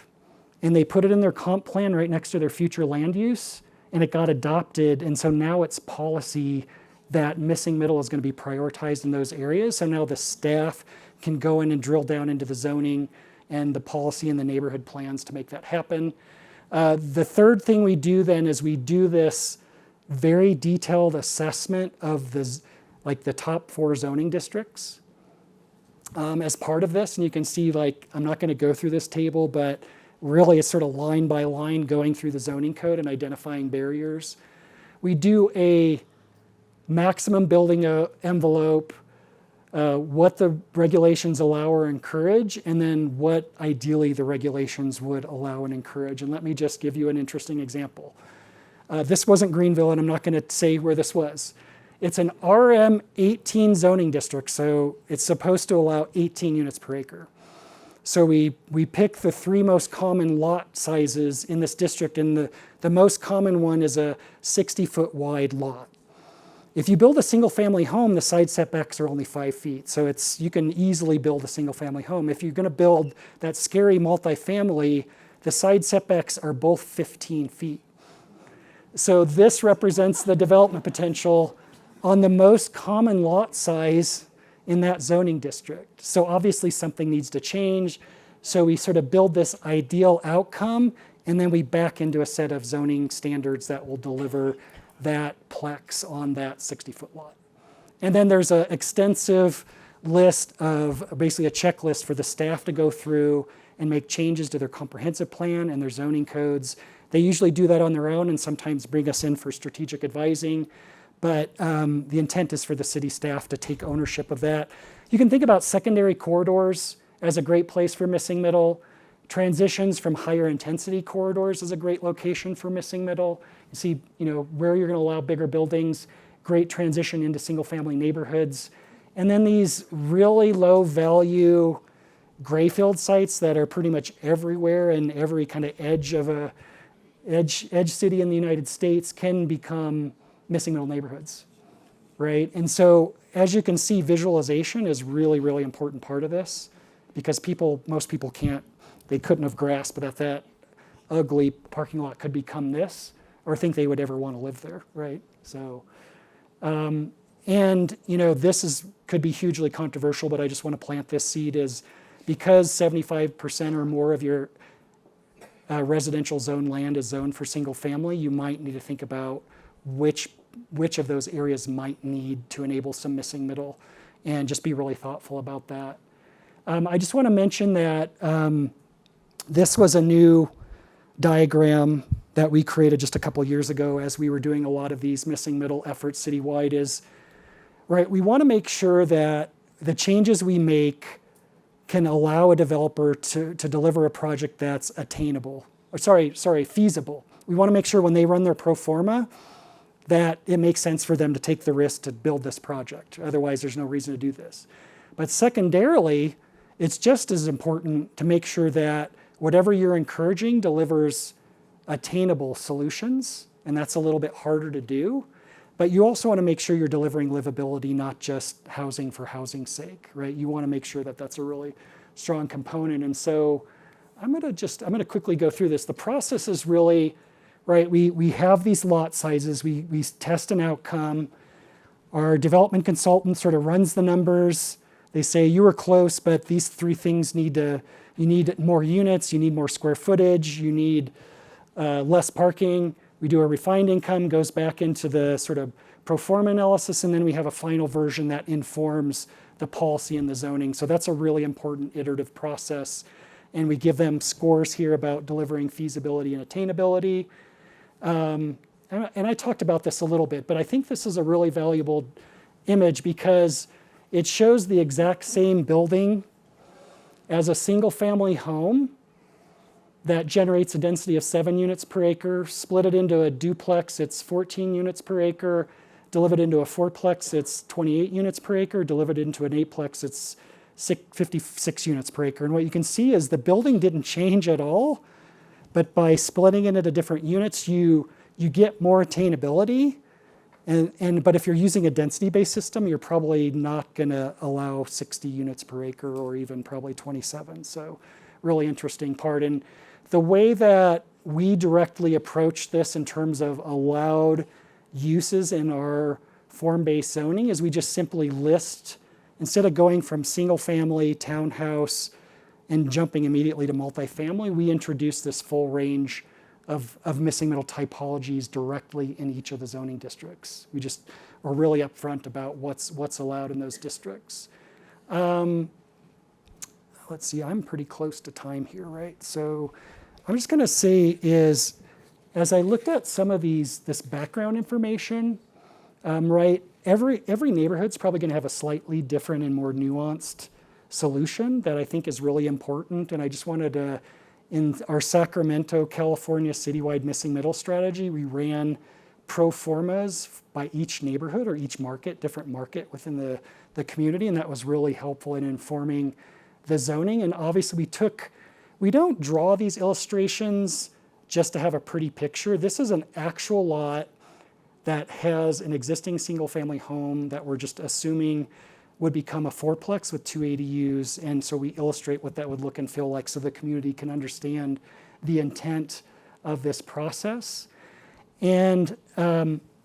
and they put it in their comp plan right next to their future land use, and it got adopted. And so now it's policy that missing middle is going to be prioritized in those areas. So now the staff can go in and drill down into the zoning and the policy and the neighborhood plans to make that happen. The third thing we do then is we do this very detailed assessment of the top 4 zoning districts as part of this. And you can see, I'm not going to go through this table, but really it's sort of line by line going through the zoning code and identifying barriers. We do a maximum building envelope, what the regulations allow or encourage, and then what ideally the regulations would allow and encourage. And let me just give you an interesting example. This wasn't Greenville, and I'm not going to say where this was. It's an RM 18 zoning district, so it's supposed to allow 18 units per acre. So we pick the 3 most common lot sizes in this district, and the most common one is a 60-foot wide lot. If you build a single-family home, the side setbacks are only 5 feet, so you can easily build a single-family home. If you're going to build that scary multifamily, the side setbacks are both 15 feet. So this represents the development potential on the most common lot size in that zoning district. So obviously something needs to change. So we sort of build this ideal outcome, and then we back into a set of zoning standards that will deliver that plex on that 60-foot lot. And then there's an extensive list of, basically a checklist for the staff to go through and make changes to their comprehensive plan and their zoning codes. They usually do that on their own and sometimes bring us in for strategic advising. But the intent is for the city staff to take ownership of that. You can think about secondary corridors as a great place for missing middle. Transitions from higher intensity corridors is a great location for missing middle. You see, where you're going to allow bigger buildings, great transition into single family neighborhoods. And then these really low value gray field sites that are pretty much everywhere in every kind of edge of a edge city in the United States can become missing middle neighborhoods, right? And so as you can see, visualization is really, really important part of this, because most people couldn't have grasped that ugly parking lot could become this, or think they would ever want to live there, right? So, this could be hugely controversial, but I just want to plant this seed is because 75% or more of your residential zone land is zoned for single family, you might need to think about which of those areas might need to enable some missing middle, and just be really thoughtful about that. I just want to mention that this was a new diagram that we created just a couple years ago as we were doing a lot of these missing middle efforts citywide is, right, we want to make sure that the changes we make can allow a developer to deliver a project that's attainable, feasible. We want to make sure when they run their pro forma that it makes sense for them to take the risk to build this project. Otherwise, there's no reason to do this. But secondarily, it's just as important to make sure that whatever you're encouraging delivers attainable solutions, and that's a little bit harder to do. But you also want to make sure you're delivering livability, not just housing for housing's sake, right? You want to make sure that that's a really strong component. And so I'm going to quickly go through this. The process is really, right, we have these lot sizes, we test an outcome. Our development consultant sort of runs the numbers. They say you were close, but these 3 things you need more units, you need more square footage, you need less parking. We do a refined income, goes back into the sort of pro forma analysis, and then we have a final version that informs the policy and the zoning. So that's a really important iterative process. And we give them scores here about delivering feasibility and attainability. And I talked about this a little bit, but I think this is a really valuable image because it shows the exact same building as a single family home that generates a density of 7 units per acre. Split it into a duplex, it's 14 units per acre. Delivered into a fourplex, it's 28 units per acre. Delivered into an eightplex, it's 56 units per acre. And what you can see is the building didn't change at all, but by splitting it into different units, you get more attainability. But if you're using a density-based system, you're probably not going to allow 60 units per acre or even probably 27. So really interesting part. And the way that we directly approach this in terms of allowed uses in our form-based zoning is we just simply list, instead of going from single family, townhouse, and jumping immediately to multifamily, we introduce this full range of missing middle typologies directly in each of the zoning districts. We just are really upfront about what's allowed in those districts. Let's see, I'm pretty close to time here, right? So I'm just gonna say is, as I looked at some of this background information, right, every neighborhood's probably going to have a slightly different and more nuanced solution that I think is really important. And I just wanted to, in our Sacramento, California citywide missing middle strategy, we ran pro formas by each neighborhood or each market, different market within the community, and that was really helpful in informing the zoning. And obviously we don't draw these illustrations just to have a pretty picture. This is an actual lot that has an existing single family home that we're just assuming would become a fourplex with 2 ADUs. And so we illustrate what that would look and feel like so the community can understand the intent of this process. And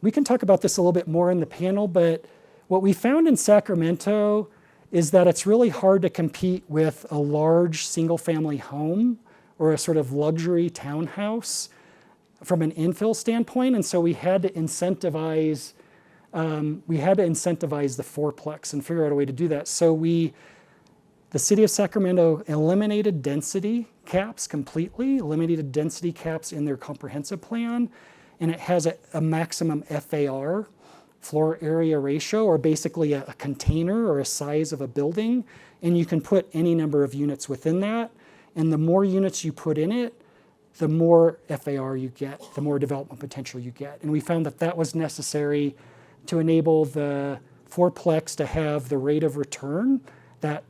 we can talk about this a little bit more in the panel, but what we found in Sacramento is that it's really hard to compete with a large single family home or a sort of luxury townhouse from an infill standpoint. And so we had to incentivize the fourplex and figure out a way to do that. So the city of Sacramento eliminated density caps completely, eliminated density caps in their comprehensive plan. And it has a maximum FAR, floor area ratio, or basically a container or a size of a building. And you can put any number of units within that. And the more units you put in it, the more FAR you get, the more development potential you get. And we found that that was necessary to enable the fourplex to have the rate of return that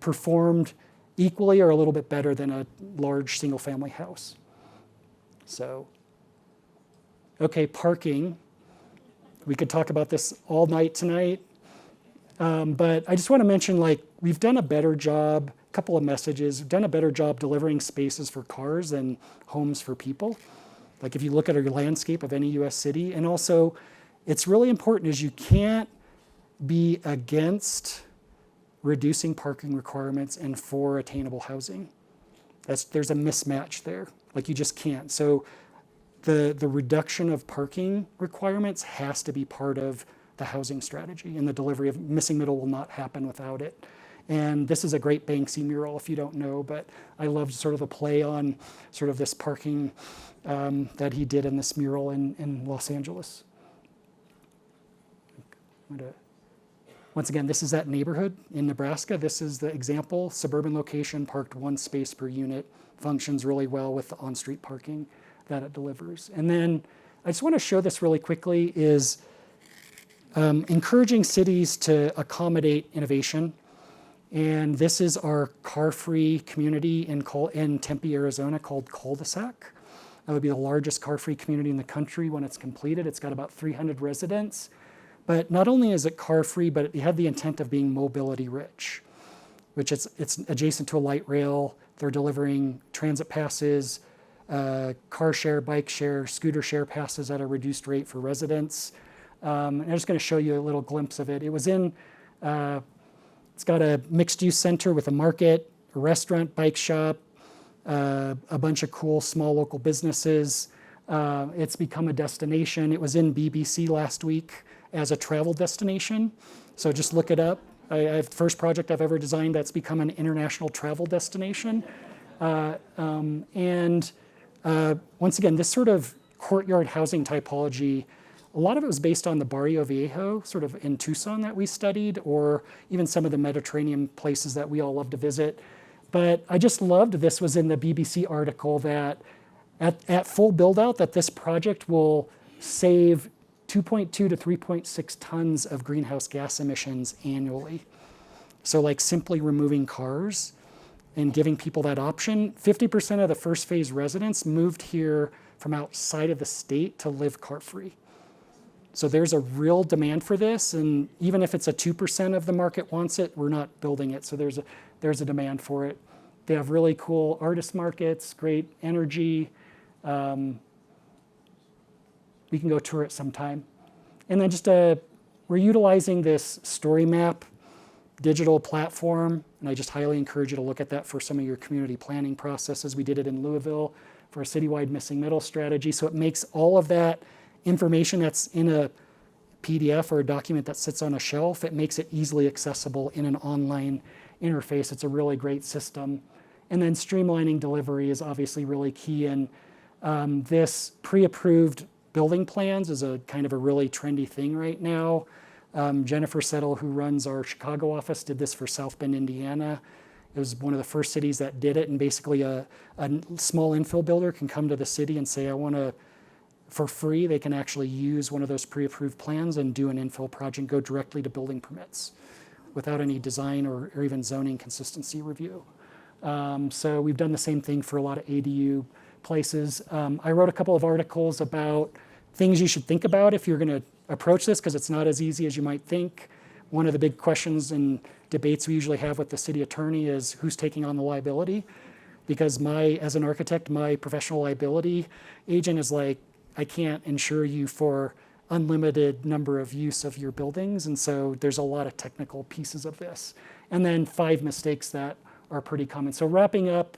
performed equally or a little bit better than a large single family house. So, okay, parking. We could talk about this all night tonight. But I just want to mention, we've done a better job, a couple of messages, we've done a better job delivering spaces for cars than homes for people. Like if you look at our landscape of any US city. And also, it's really important is you can't be against reducing parking requirements and for attainable housing. There's a mismatch there. You just can't. So the reduction of parking requirements has to be part of the housing strategy, and the delivery of missing middle will not happen without it. And this is a great Banksy mural if you don't know, but I loved sort of the play on sort of this parking that he did in this mural in Los Angeles. Once again, this is that neighborhood in Nebraska. This is the example, suburban location, parked 1 space per unit, functions really well with the on-street parking that it delivers. And then I just want to show this really quickly is encouraging cities to accommodate innovation. And this is our car-free community in Tempe, Arizona called Cul-de-sac. That would be the largest car-free community in the country when it's completed. It's got about 300 residents. But not only is it car-free, but it had the intent of being mobility rich, which it's adjacent to a light rail. They're delivering transit passes, car share, bike share, scooter share passes at a reduced rate for residents. And I'm just going to show you a little glimpse of it. It's got a mixed-use center with a market, a restaurant, bike shop, a bunch of cool small local businesses. It's become a destination. It was in BBC last week as a travel destination. So just look it up. I have the first project I've ever designed that's become an international travel destination. Once again, this sort of courtyard housing typology, a lot of it was based on the Barrio Viejo, sort of in Tucson that we studied, or even some of the Mediterranean places that we all love to visit. But I just loved this was in the BBC article that at full build out that this project will save 2.2 to 3.6 tons of greenhouse gas emissions annually. So simply removing cars and giving people that option. 50% of the first phase residents moved here from outside of the state to live car-free. So there's a real demand for this, and even if it's a 2% of the market wants it, we're not building it. So there's a demand for it. They have really cool artist markets, great energy. We can go tour it sometime. And then we're utilizing this story map digital platform, and I just highly encourage you to look at that for some of your community planning processes. We did it in Louisville for a citywide missing middle strategy. So it makes all of that information that's in a PDF or a document that sits on a shelf, it makes it easily accessible in an online interface. It's a really great system. And then streamlining delivery is obviously really key. And this pre-approved building plans is a kind of a really trendy thing right now. Jennifer Settle, who runs our Chicago office, did this for South Bend, Indiana. It was one of the first cities that did it, and basically a small infill builder can come to the city and say, I want to, for free, they can actually use one of those pre-approved plans and do an infill project and go directly to building permits without any design or even zoning consistency review. So we've done the same thing for a lot of ADU places. I wrote a couple of articles about things you should think about if you're going to approach this, because it's not as easy as you might think. One of the big questions and debates we usually have with the city attorney is who's taking on the liability, because as an architect, my professional liability agent is like, I can't insure you for unlimited number of use of your buildings, and so there's a lot of technical pieces of this. And then 5 mistakes that are pretty common. So wrapping up,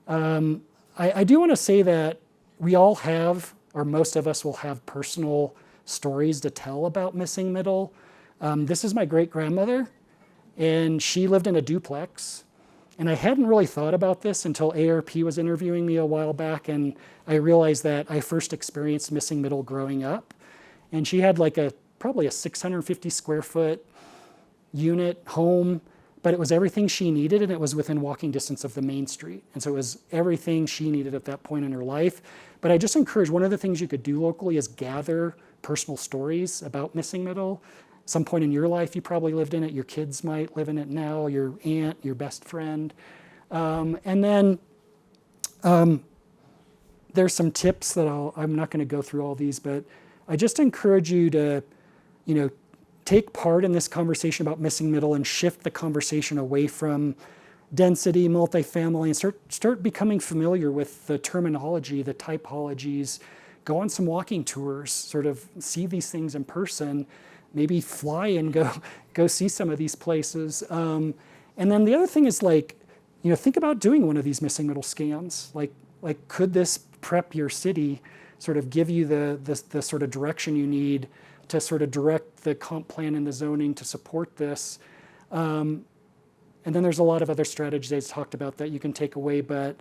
I do want to say that we all have, or most of us will have, personal stories to tell about missing middle. This is my great-grandmother, and she lived in a duplex. And I hadn't really thought about this until ARP was interviewing me a while back, and I realized that I first experienced missing middle growing up. And she had like probably a 650 square foot unit home, but it was everything she needed, and it was within walking distance of the main street. And so it was everything she needed at that point in her life. But I just encourage, one of the things you could do locally is gather personal stories about missing middle. Some point in your life, you probably lived in it. Your kids might live in it now, your aunt, your best friend. And then there's some tips that I'm not going to go through all these, but I just encourage you to, take part in this conversation about missing middle and shift the conversation away from density, multifamily, and start becoming familiar with the terminology, the typologies. Go on some walking tours, sort of see these things in person. Maybe fly and go see some of these places. And then the other thing is think about doing one of these missing middle scans. Like could this prep your city, sort of give you the sort of direction you need to sort of direct the comp plan and the zoning to support this. And then there's a lot of other strategies I talked about that you can take away. But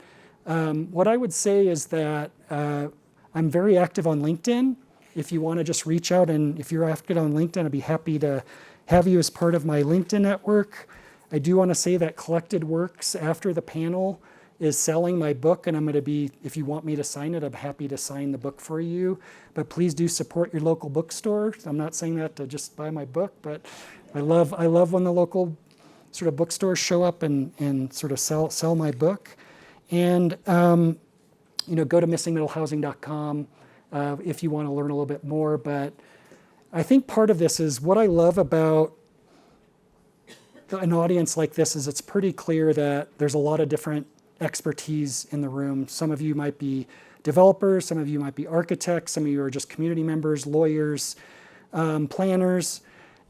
what I would say is that I'm very active on LinkedIn. If you want to just reach out, and if you're active on LinkedIn, I'd be happy to have you as part of my LinkedIn network. I do want to say that Collected Works, after the panel, is selling my book, and I'm going to be, if you want me to sign it, I'm happy to sign the book for you. But please do support your local bookstore. I'm not saying that to just buy my book, but I love when the local sort of bookstores show up and sort of sell my book. And go to missingmiddlehousing.com. If you want to learn a little bit more. But I think part of this is what I love about an audience like this is it's pretty clear that there's a lot of different expertise in the room. Some of you might be developers, some of you might be architects, some of you are just community members, lawyers, planners.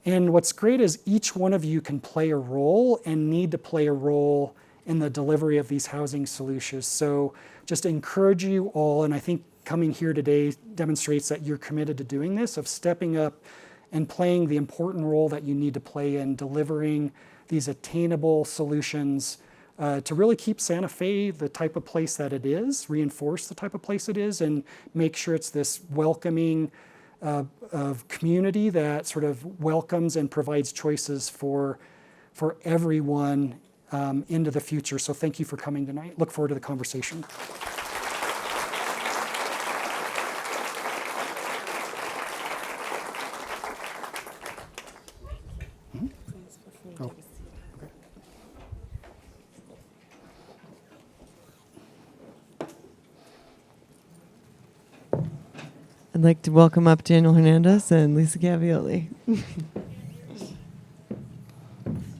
And what's great is each one of you can play a role and need to play a role in the delivery of these housing solutions. So just encourage you all, and I think coming here today demonstrates that you're committed to doing this, of stepping up and playing the important role that you need to play in delivering these attainable solutions to really keep Santa Fe the type of place that it is, reinforce the type of place it is, and make sure it's this welcoming of community that sort of welcomes and provides choices for everyone into the future. So thank you for coming tonight. Look forward to the conversation. I'd like to welcome up Daniel Hernandez and Lisa Gavioli. Is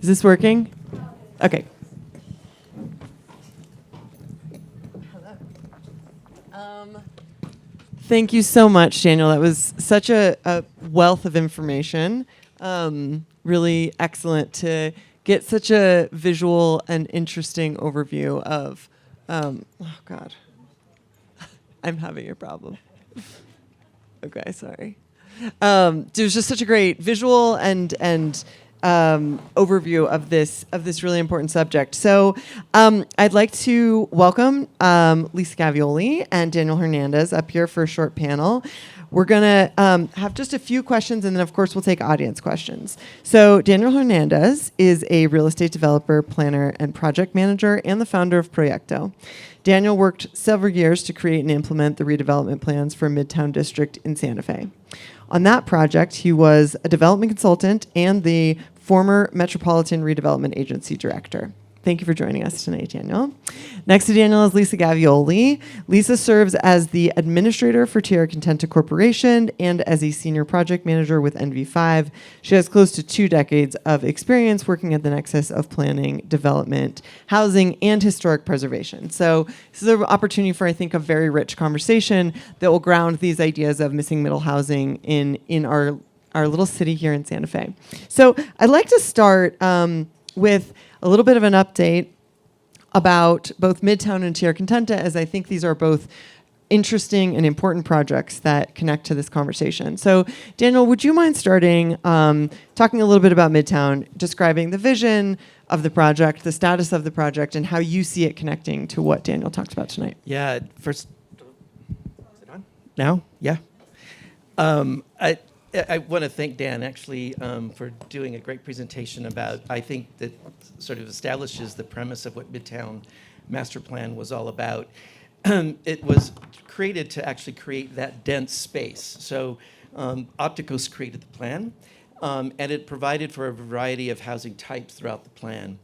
this working? Okay. Thank you so much, Daniel. That was such a wealth of information. Really excellent to get such a visual and interesting overview of, oh God, I'm having a problem. Okay, sorry. It was just such a great visual and overview of this really important subject. So I'd like to welcome Lisa Gavioli and Daniel Hernandez up here for a short panel. We're going to have just a few questions, and then, of course, we'll take audience questions. So Daniel Hernandez is a real estate developer, planner, and project manager, and the founder of Proyecto. Daniel worked several years to create and implement the redevelopment plans for Midtown District in Santa Fe. On that project, he was a development consultant and the former Metropolitan Redevelopment Agency director. Thank you for joining us tonight, Daniel. Next to Daniel is Lisa Gavioli. Lisa serves as the administrator for Tierra Contenta Corporation and as a senior project manager with NV5. She has close to 2 decades of experience working at the nexus of planning, development, housing, and historic preservation. So this is an opportunity for, I think, a very rich conversation that will ground these ideas of missing middle housing in our little city here in Santa Fe. So I'd like to start with a little bit of an update about both Midtown and Tierra Contenta, as I think these are both interesting and important projects that connect to this conversation. So, Daniel, would you mind starting talking a little bit about Midtown, describing the vision of the project, the status of the project, and how you see it connecting to what Daniel talked about tonight? Yeah, first, is it on? Now? Yeah. I want to thank Dan, actually, for doing a great presentation about, I think that sort of establishes the premise of what Midtown Master Plan was all about. It was created to actually create that dense space. So Opticos created the plan, and it provided for a variety of housing types throughout the plan.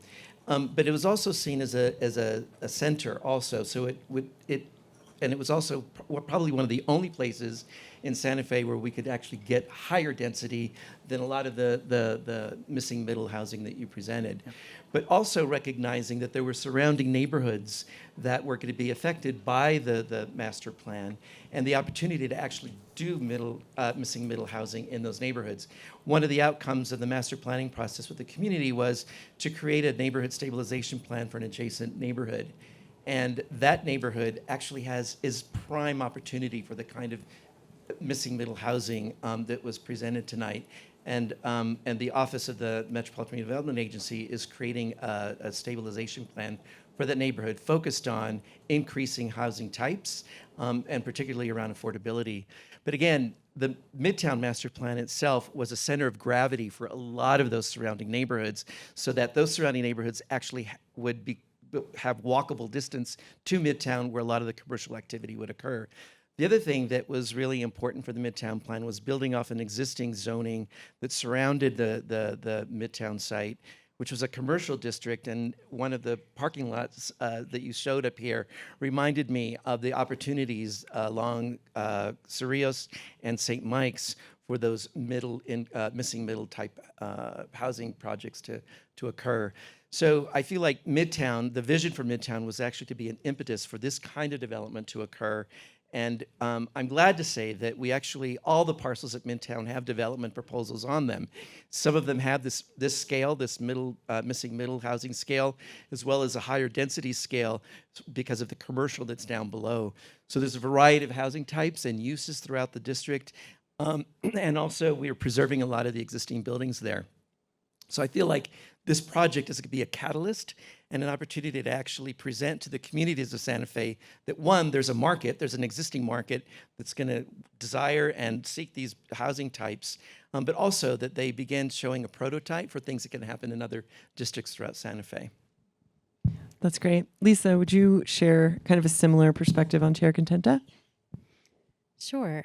But it was also seen as a center also. So it was also probably one of the only places in Santa Fe where we could actually get higher density than a lot of the missing middle housing that you presented. Yep. But also recognizing that there were surrounding neighborhoods that were going to be affected by the master plan and the opportunity to actually do missing middle housing in those neighborhoods. One of the outcomes of the master planning process with the community was to create a neighborhood stabilization plan for an adjacent neighborhood. And that neighborhood actually is prime opportunity for the kind of missing middle housing that was presented tonight. And the Office of the Metropolitan Redevelopment Agency is creating a stabilization plan for that neighborhood focused on increasing housing types and particularly around affordability. But again, the Midtown Master Plan itself was a center of gravity for a lot of those surrounding neighborhoods, so that those surrounding neighborhoods actually would have walkable distance to Midtown where a lot of the commercial activity would occur. The other thing that was really important for the Midtown plan was building off an existing zoning that surrounded the Midtown site, which was a commercial district, and one of the parking lots that you showed up here reminded me of the opportunities along Cerrillos and St. Mike's for those missing middle type housing projects to occur. So I feel like Midtown, the vision for Midtown was actually to be an impetus for this kind of development to occur. And I'm glad to say that all the parcels at Midtown have development proposals on them. Some of them have this scale, this missing middle housing scale, as well as a higher density scale because of the commercial that's down below. So there's a variety of housing types and uses throughout the district. And also we are preserving a lot of the existing buildings there. So I feel like this project is going to be a catalyst and an opportunity to actually present to the communities of Santa Fe that, one, there's an existing market that's going to desire and seek these housing types, but also that they begin showing a prototype for things that can happen in other districts throughout Santa Fe. That's great. Lisa, would you share kind of a similar perspective on Tierra Contenta? Sure.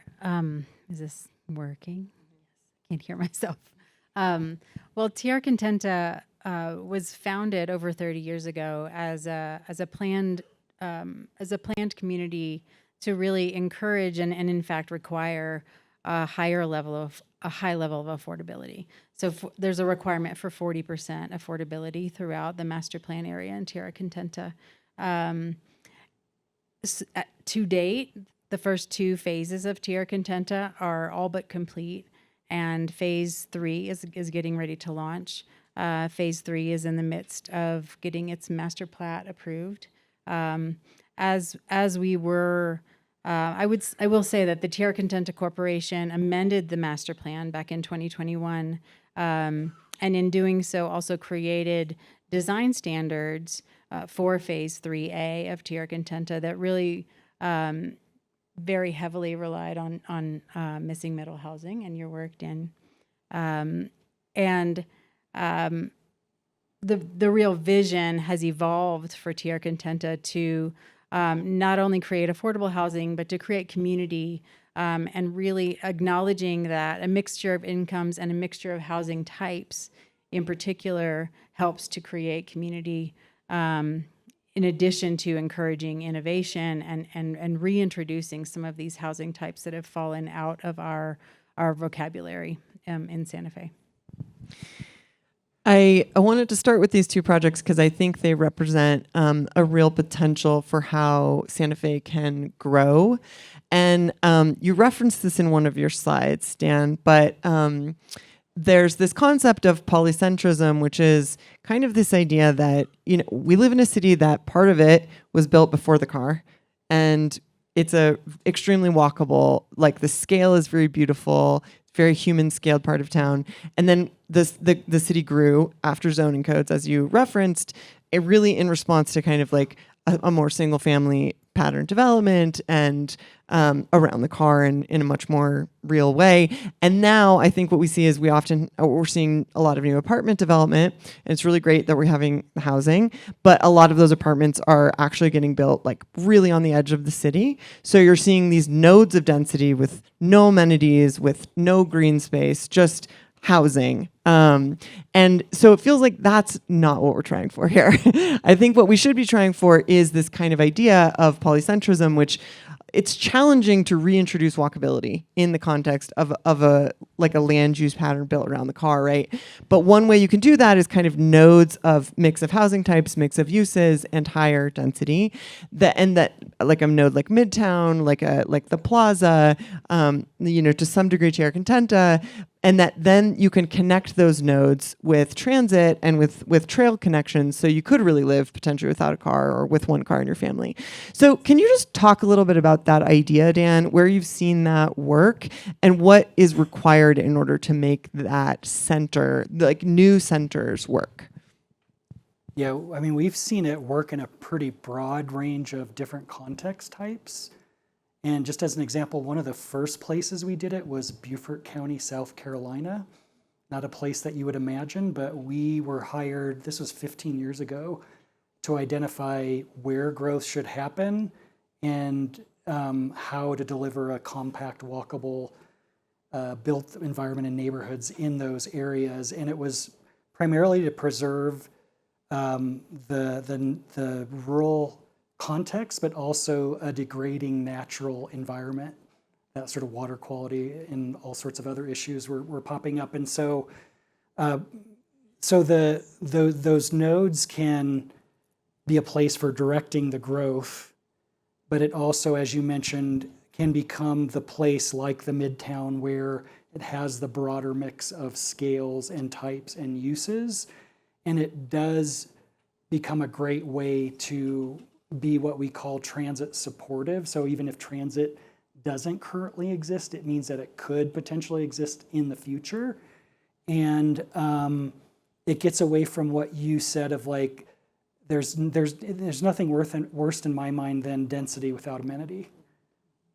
Is this working? Can't hear myself. Well, Tierra Contenta was founded over 30 years ago as a planned community to really encourage and in fact require a high level of affordability. So there's a requirement for 40% affordability throughout the master plan area in Tierra Contenta. To date, the first 2 phases of Tierra Contenta are all but complete, and phase 3 is getting ready to launch. Phase 3 is in the midst of getting its master plat approved. As we were, I will say that the Tierra Contenta Corporation amended the master plan back in 2021, and in doing so also created design standards for phase 3A of Tierra Contenta that really very heavily relied on missing middle housing and your work, Dan. And the real vision has evolved for Tierra Contenta to not only create affordable housing, but to create community, and really acknowledging that a mixture of incomes and a mixture of housing types in particular helps to create community, in addition to encouraging innovation and reintroducing some of these housing types that have fallen out of our vocabulary in Santa Fe. I wanted to start with these two projects because I think they represent a real potential for how Santa Fe can grow. And you referenced this in one of your slides, Dan, but there's this concept of polycentrism, which is kind of this idea that, we live in a city that part of it was built before the car, and it's a extremely walkable, like the scale is very beautiful, very human scaled part of town. And then the city grew after zoning codes, as you referenced, it really in response to kind of like a more single family pattern development and around the car in a much more real way. And now I think what we see is we're seeing a lot of new apartment development, and it's really great that we're having housing, but a lot of those apartments are actually getting built like really on the edge of the city. So you're seeing these nodes of density with no amenities, with no green space, just housing. And so it feels like that's not what we're trying for here. I think what we should be trying for is this kind of idea of polycentrism, which it's challenging to reintroduce walkability in the context of a land use pattern built around the car, right? But one way you can do that is kind of nodes of mix of housing types, mix of uses, and higher density. That like a node like Midtown, like the Plaza, to some degree Tierra Contenta, and that then you can connect those nodes with transit and with trail connections, so you could really live potentially without a car or with one car in your family. So can you just talk a little bit about that idea, Dan, where you've seen that work and what is required in order to make that center, like new centers, work? Yeah, I mean, we've seen it work in a pretty broad range of different context types. And just as an example, one of the first places we did it was Beaufort County, South Carolina. Not a place that you would imagine, but we were hired, this was 15 years ago, to identify where growth should happen and how to deliver a compact, walkable, built environment and neighborhoods in those areas. And it was primarily to preserve the rural context, but also a degrading natural environment. That sort of water quality and all sorts of other issues were popping up. And so those nodes can be a place for directing the growth, but it also, as you mentioned, can become the place like the Midtown where it has the broader mix of scales and types and uses. And it does become a great way to be what we call transit supportive. So even if transit doesn't currently exist, it means that it could potentially exist in the future. And it gets away from what you said of like, there's nothing worse in my mind than density without amenity,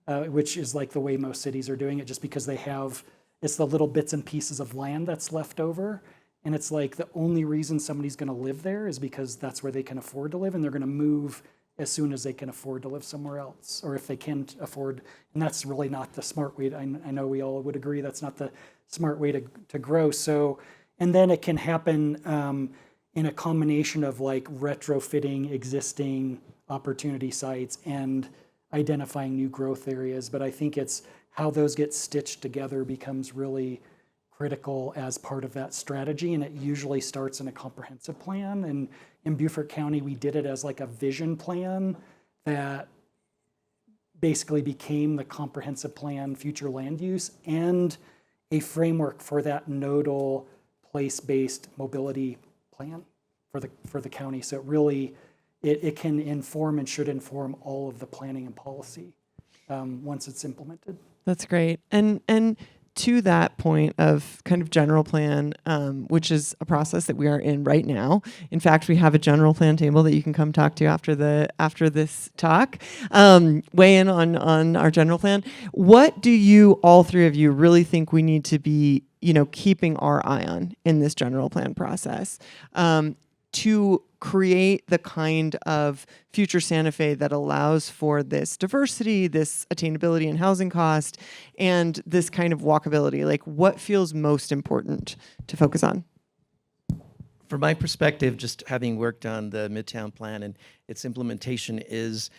which is like the way most cities are doing it, just because it's the little bits and pieces of land that's left over. And it's like the only reason somebody's going to live there is because that's where they can afford to live, and they're going to move as soon as they can afford to live somewhere else, or if they can't afford. And that's really not the smart way. I know we all would agree that's not the smart way to grow. So, and then it can happen in a combination of like retrofitting existing opportunity sites and identifying new growth areas. But I think it's how those get stitched together becomes really critical as part of that strategy, and it usually starts in a comprehensive plan. And in Beaufort County, we did it as like a vision plan that basically became the comprehensive plan, future land use, and a framework for that nodal place-based mobility plan for the county. So it really, it can inform and should inform all of the planning and policy once it's implemented. That's great. And to that point of kind of general plan, which is a process that we are in right now. In fact, we have a general plan table that you can come talk to after this talk. Weigh in on our general plan. What do you, all three of you, really think we need to be, keeping our eye on in this general plan process to create the kind of future Santa Fe that allows for this diversity, this attainability and housing cost, and this kind of walkability? Like, what feels most important to focus on? From my perspective, just having worked on the Midtown plan and its implementation, is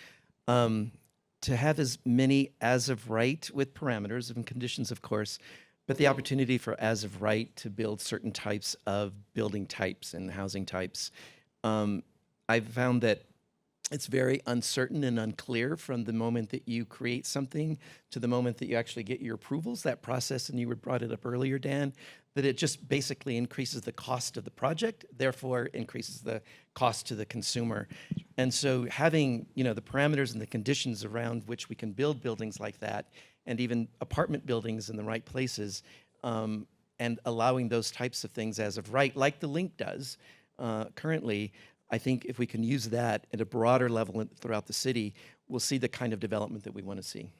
to have as many as of right, with parameters and conditions, of course, but the opportunity for as of right to build certain types of building types and housing types. I've found that it's very uncertain and unclear from the moment that you create something to the moment that you actually get your approvals, that process, and you brought it up earlier, Dan, that it just basically increases the cost of the project, therefore increases the cost to the consumer. And so having, the parameters and the conditions around which we can build buildings like that, and even apartment buildings in the right places, and allowing those types of things as of right, like the Link does currently, I think if we can use that at a broader level throughout the city, we'll see the kind of development that we want to see.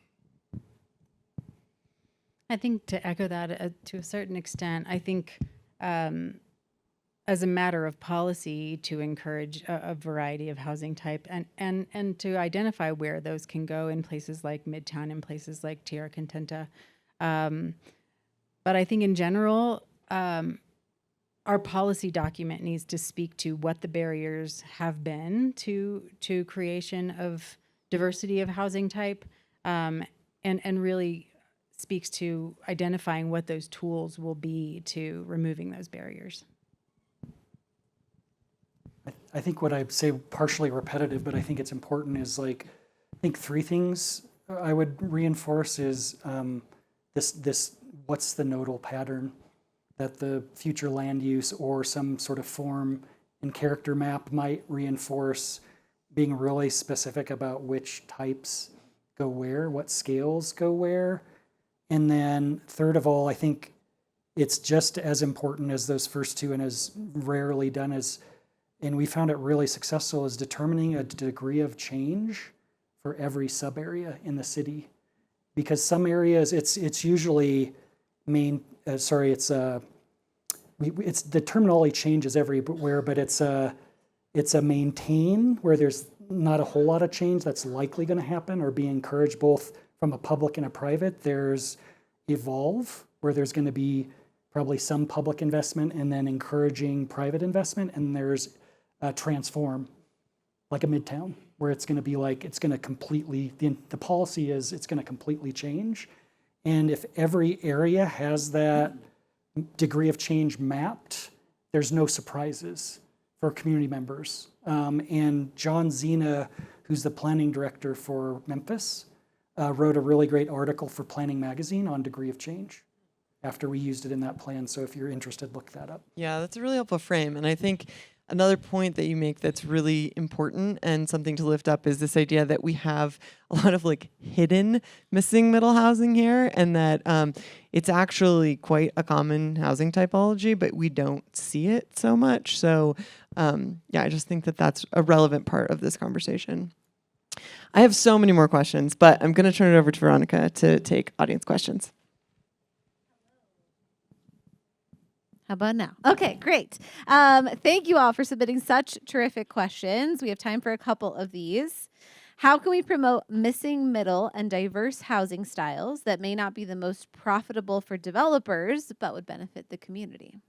I think to echo that to a certain extent, I think as a matter of policy to encourage a variety of housing type and to identify where those can go in places like Midtown and places like Tierra Contenta. But I think in general, our policy document needs to speak to what the barriers have been to creation of diversity of housing type, and really speaks to identifying what those tools will be to removing those barriers. I think what I say partially repetitive, but I think it's important, is I think three things I would reinforce is this what's the nodal pattern that the future land use or some sort of form and character map might reinforce, being really specific about which types go where, what scales go where. And then third of all, I think it's just as important as those first two and as rarely done as, and we found it really successful, is determining a degree of change for every sub area in the city. Because some areas, it's usually it's the terminology changes everywhere, but it's a maintain where there's not a whole lot of change that's likely going to happen or be encouraged both from a public and a private. There's evolve where there's going to be probably some public investment and then encouraging private investment, and there's transform, like a Midtown, where it's going to be it's going to completely, the policy is it's going to completely change. And if every area has that degree of change mapped, there's no surprises for community members. And John Zena, who's the planning director for Memphis, wrote a really great article for Planning Magazine on degree of change after we used it in that plan. So if you're interested, look that up. Yeah, that's a really helpful frame. And I think another point that you make that's really important and something to lift up is this idea that we have a lot of hidden missing middle housing here, and that it's actually quite a common housing typology, but we don't see it so much. So I just think that that's a relevant part of this conversation. I have so many more questions, but I'm going to turn it over to Veronica to take audience questions. How about now? Okay, great. Thank you all for submitting such terrific questions. We have time for a couple of these. How can we promote missing middle and diverse housing styles that may not be the most profitable for developers, but would benefit the community?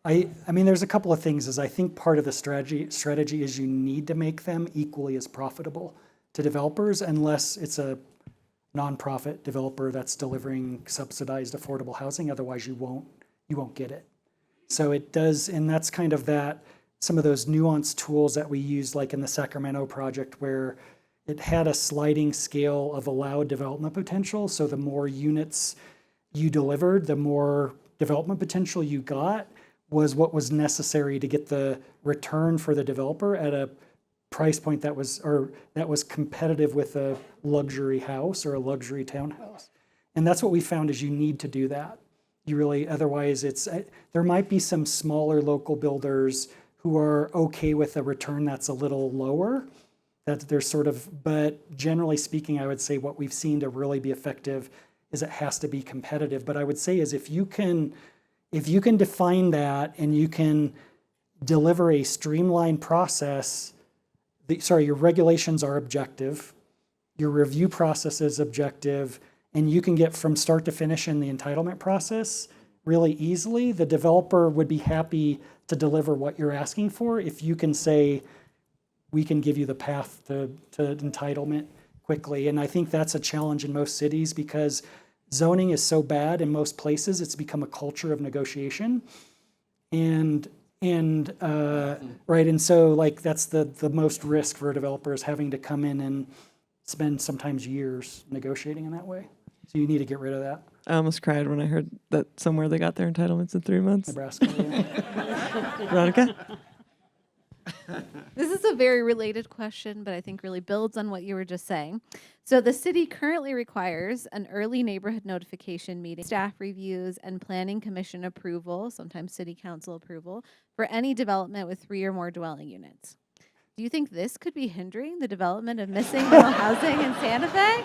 I mean, there's a couple of things. I think part of the strategy is you need to make them equally as profitable to developers, unless it's a nonprofit developer that's delivering subsidized affordable housing. Otherwise, you won't get it. So it does, and that's kind of some of those nuanced tools that we used, like in the Sacramento project, where it had a sliding scale of allowed development potential. So the more units you delivered, the more development potential you got, was what was necessary to get the return for the developer at a price point that was competitive with a luxury house or a luxury townhouse. And that's what we found is you need to do that. You really, otherwise there might be some smaller local builders who are okay with a return that's a little lower. That they're but generally speaking, I would say what we've seen to really be effective is it has to be competitive. But I would say is if you can define that and you can deliver a streamlined process, your regulations are objective, your review process is objective, and you can get from start to finish in the entitlement process really easily, the developer would be happy to deliver what you're asking for if you can say, we can give you the path to entitlement quickly. And I think that's a challenge in most cities because zoning is so bad in most places, it's become a culture of negotiation. And so like that's the most risk for developers having to come in and spend sometimes years negotiating in that way. So you need to get rid of that. I almost cried when I heard that somewhere they got their entitlements in 3 months. Nebraska. Yeah. Veronica? This is a very related question, but I think really builds on what you were just saying. So the city currently requires an early neighborhood notification meeting, staff reviews, and planning commission approval, sometimes city council approval, for any development with 3 or more dwelling units. Do you think this could be hindering the development of missing middle housing in Santa Fe?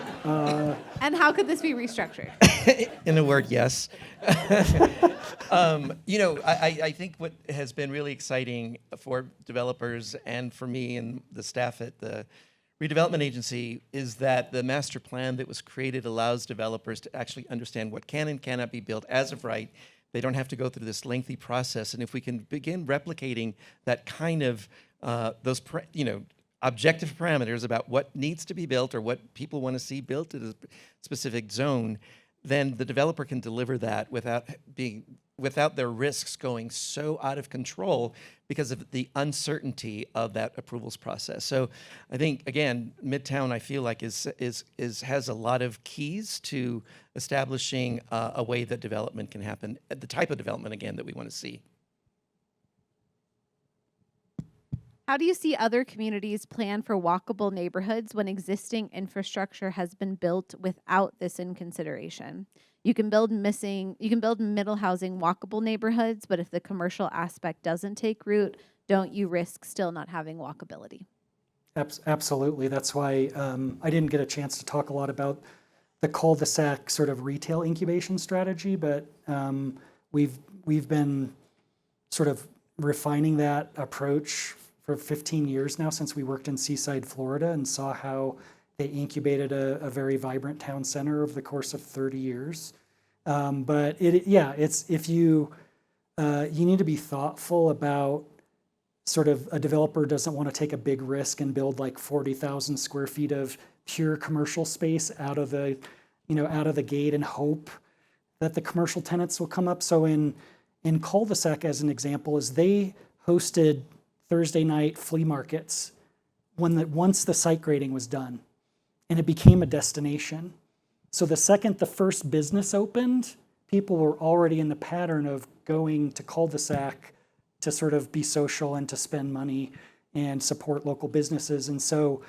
And how could this be restructured? In a word, yes. I think what has been really exciting for developers and for me and the staff at the redevelopment agency is that the master plan that was created allows developers to actually understand what can and cannot be built as of right. They don't have to go through this lengthy process. And if we can begin replicating that kind of objective parameters about what needs to be built or what people want to see built in a specific zone, then the developer can deliver that without their risks going so out of control because of the uncertainty of that approvals process. So I think again, Midtown I feel like has a lot of keys to establishing a way that development can happen, the type of development again that we want to see. How do you see other communities plan for walkable neighborhoods when existing infrastructure has been built without this in consideration? You can build middle housing walkable neighborhoods, but if the commercial aspect doesn't take root, don't you risk still not having walkability? Absolutely. That's why I didn't get a chance to talk a lot about the cul-de-sac sort of retail incubation strategy, but we've been sort of refining that approach for 15 years now since we worked in Seaside, Florida, and saw how they incubated a very vibrant town center over the course of 30 years. But it's if you need to be thoughtful about sort of a developer doesn't want to take a big risk and build like 40,000 square feet of pure commercial space out of the gate and hope that the commercial tenants will come up. So in cul-de-sac, as an example, is they hosted Thursday night flea markets once the site grading was done, and it became a destination. So the second the first business opened, people were already in the pattern of going to cul-de-sac to sort of be social and to spend money and support local businesses. And so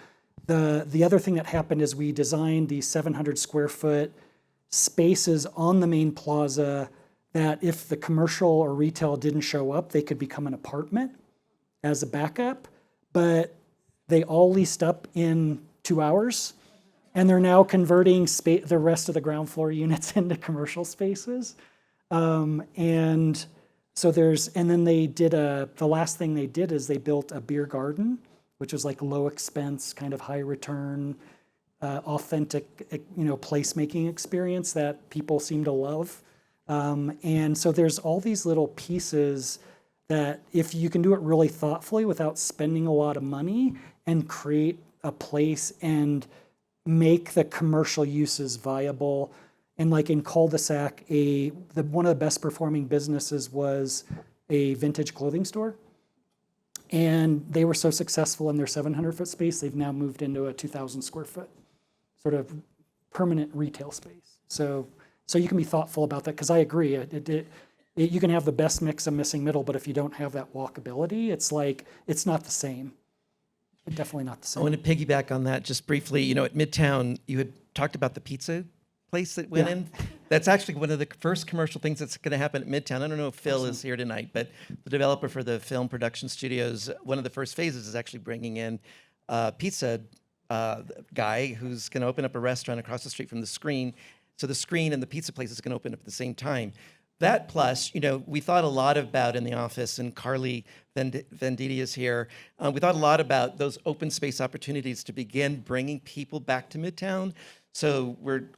the other thing that happened is we designed these 700 square foot spaces on the main plaza that if the commercial or retail didn't show up, they could become an apartment as a backup, but they all leased up in 2 hours, and they're now converting the rest of the ground floor units into commercial spaces. And so then they did the last thing they did is they built a beer garden, which was like low expense, kind of high return, authentic, placemaking experience that people seem to love. And so there's all these little pieces that if you can do it really thoughtfully without spending a lot of money and create a place and make the commercial uses viable. And like in cul-de-sac, one of the best performing businesses was a vintage clothing store. And they were so successful in their 700 foot space, they've now moved into a 2,000 square foot sort of permanent retail space. So you can be thoughtful about that, because I agree, you can have the best mix of missing middle, but if you don't have that walkability, it's like, it's not the same. Definitely not the I same. want to piggyback on that just briefly. You know, at Midtown, you had talked about the pizza place that went Yeah. in. That's actually one of the first commercial things that's going to happen at Midtown. I don't know if Phil is here tonight, but the developer for the film production studios, one of the first phases is actually bringing in a pizza guy who's going to open up a restaurant across the street from the screen. So the screen and the pizza place is going to open up at the same time. That plus, you know, we thought a lot about in the office, and Carly Venditti is here. We thought a lot about those open space opportunities to begin bringing people back to Midtown. So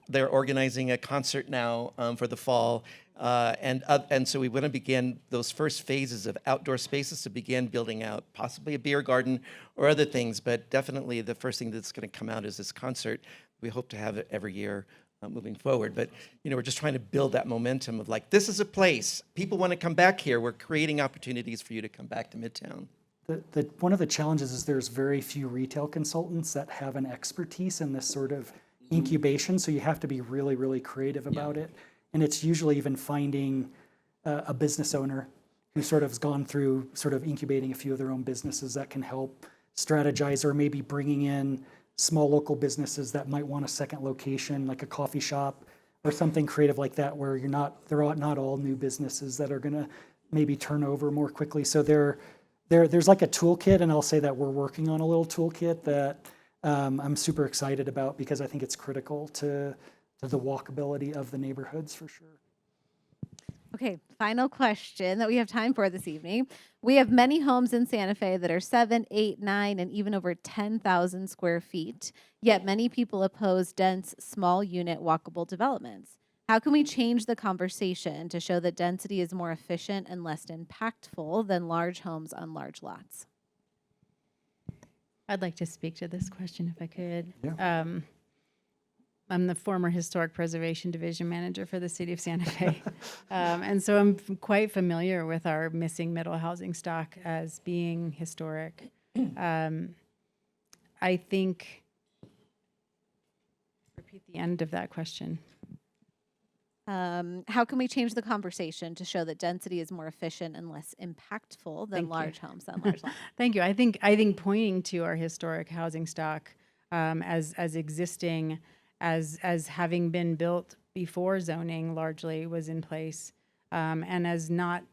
they're organizing a concert now for the fall, and so we want to begin those first phases of outdoor spaces to begin building out possibly a beer garden or other things. But definitely the first thing that's going to come out is this concert. We hope to have it every year moving forward. But, you know, we're just trying to build that momentum of like, this is a place. People want to come back here. We're creating opportunities for you to come back to Midtown. One of the challenges is there's very few retail consultants that have an expertise in this sort of incubation, so you have to be really, really creative about it. And it's usually even finding a business owner who sort of has gone through sort of incubating a few of their own businesses that can help strategize, or maybe bringing in small local businesses that might want a second location, like a coffee shop or something creative like that, where they're not all new businesses that are going to maybe turn over more quickly. So there's like a toolkit, and I'll say that we're working on a little toolkit that I'm super excited about, because I think it's critical to the walkability of the neighborhoods for sure. Okay, final question that we have time for this evening. We have many homes in Santa Fe that are 7, 8, 9, and even over 10,000 square feet, yet many people oppose dense, small unit walkable developments. How can we change the conversation to show that density is more efficient and less impactful than large homes on large lots? I'd like to speak to this question if I could. Yeah. I'm the former Historic Preservation Division Manager for the City of Santa Fe. And so I'm quite familiar with our missing middle housing stock as being historic. I think, repeat the end of that question. How can we change the conversation to show that density is more efficient and less impactful than Thank you. large homes on large lots? Thank you. I think pointing to our historic housing stock as existing, as having been built before zoning largely was in place, and as not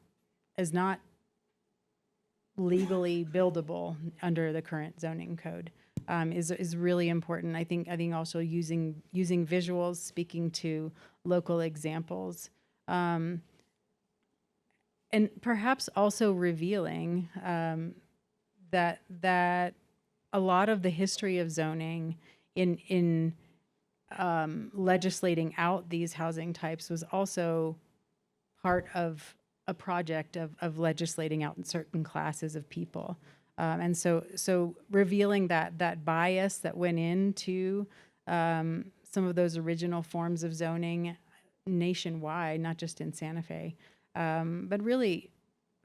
legally buildable under the current zoning code, is really important. I think also using visuals, speaking to local examples, and perhaps also revealing that a lot of the history of zoning in legislating out these housing types was also part of a project of legislating out certain classes of people. And so revealing that bias that went into some of those original forms of zoning nationwide, not just in Santa Fe, but really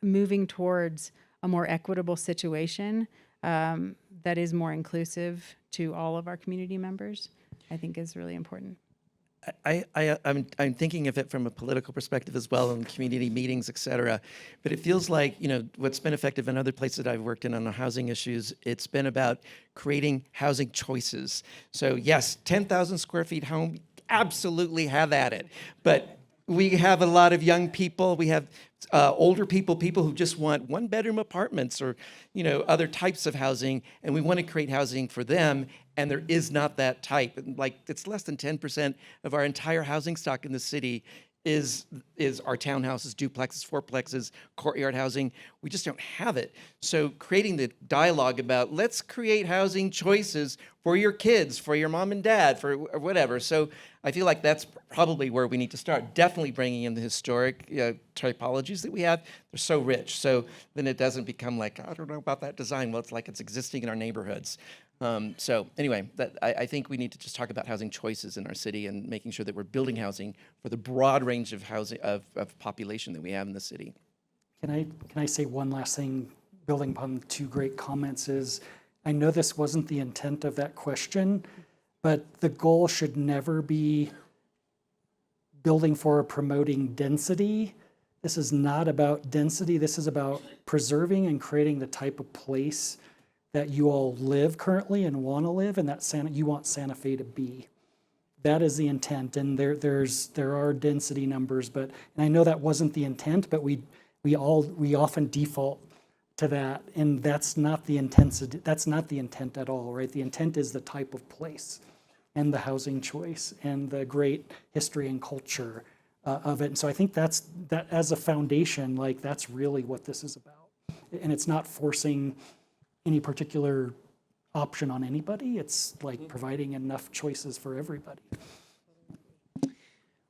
moving towards a more equitable situation that is more inclusive to all of our community members, I think is really important. I'm thinking of it from a political perspective as well, in community meetings, et cetera. But it feels like, you know, what's been effective in other places that I've worked in on the housing issues, it's been about creating housing choices. So yes, 10,000 square feet home, absolutely have at it. But we have a lot of young people. We have older people who just want one-bedroom apartments or, you know, other types of housing, and we want to create housing for them. And there is not that type. And like, it's less than 10% of our entire housing stock in the city is our townhouses, duplexes, fourplexes, courtyard housing. We just don't have it. So creating the dialogue about, let's create housing choices for your kids, for your mom and dad, for whatever. So I feel like that's probably where we need to start. Definitely bringing in the historic typologies that we have. They're so rich. So then it doesn't become like, I don't know about that design. Well, it's like it's existing in our neighborhoods. So anyway, I think we need to just talk about housing choices in our city and making sure that we're building housing for the broad range of housing of population that we have in the city. Can I say one last thing, building upon two great comments? Is I know this wasn't the intent of that question, but the goal should never be building for or promoting density. This is not about density. This is about preserving and creating the type of place that you all live currently and want to live, and that you want Santa Fe to be. That is the intent, and there are density numbers, and I know that wasn't the intent, but we often default to that, and that's not the intensity. That's not the intent at all, right? The intent is the type of place, and the housing choice, and the great history and culture of it. And so I think that as a foundation, like that's really what this is about, and it's not forcing any particular option on anybody. It's like providing enough choices for everybody.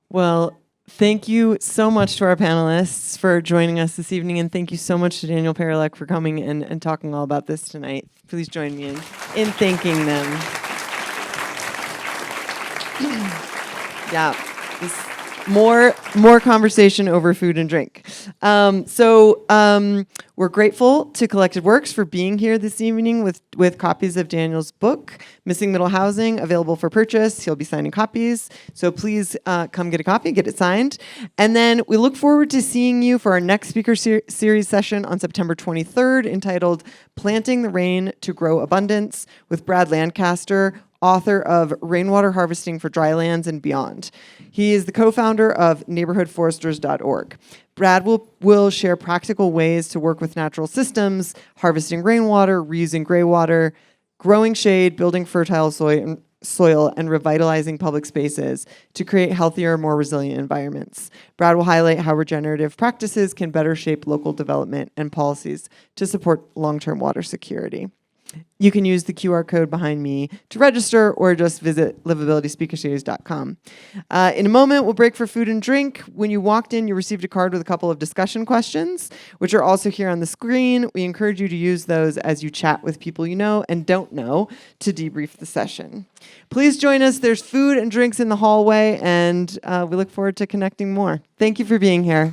Well, thank you so much to our panelists for joining us this evening, and thank you so much to Daniel Parolek for coming and talking all about this tonight. Please join me in thanking them. Yeah, more conversation over food and drink. We're grateful to Collected Works for being here this evening with copies of Daniel's book, Missing Middle Housing, available for purchase. He'll be signing copies, so please come get a copy, get it signed. And then we look forward to seeing you for our next speaker series session on September 23rd, entitled Planting the Rain to Grow Abundance, with Brad Lancaster, author of Rainwater Harvesting for Drylands and Beyond. He is the co-founder of neighborhoodforesters.org. Brad will share practical ways to work with natural systems, harvesting rainwater, reusing gray water, growing shade, building fertile soil, and revitalizing public spaces to create healthier, more resilient environments. Brad will highlight how regenerative practices can better shape local development and policies to support long-term water security. You can use the QR code behind me to register, or just visit livabilityspeakerseries.com. In a moment, we'll break for food and drink. When you walked in, you received a card with a couple of discussion questions, which are also here on the screen. We encourage you to use those as you chat with people you know and don't know to debrief the session. Please join us. There's food and drinks in the hallway, and we look forward to connecting more. Thank you for being here.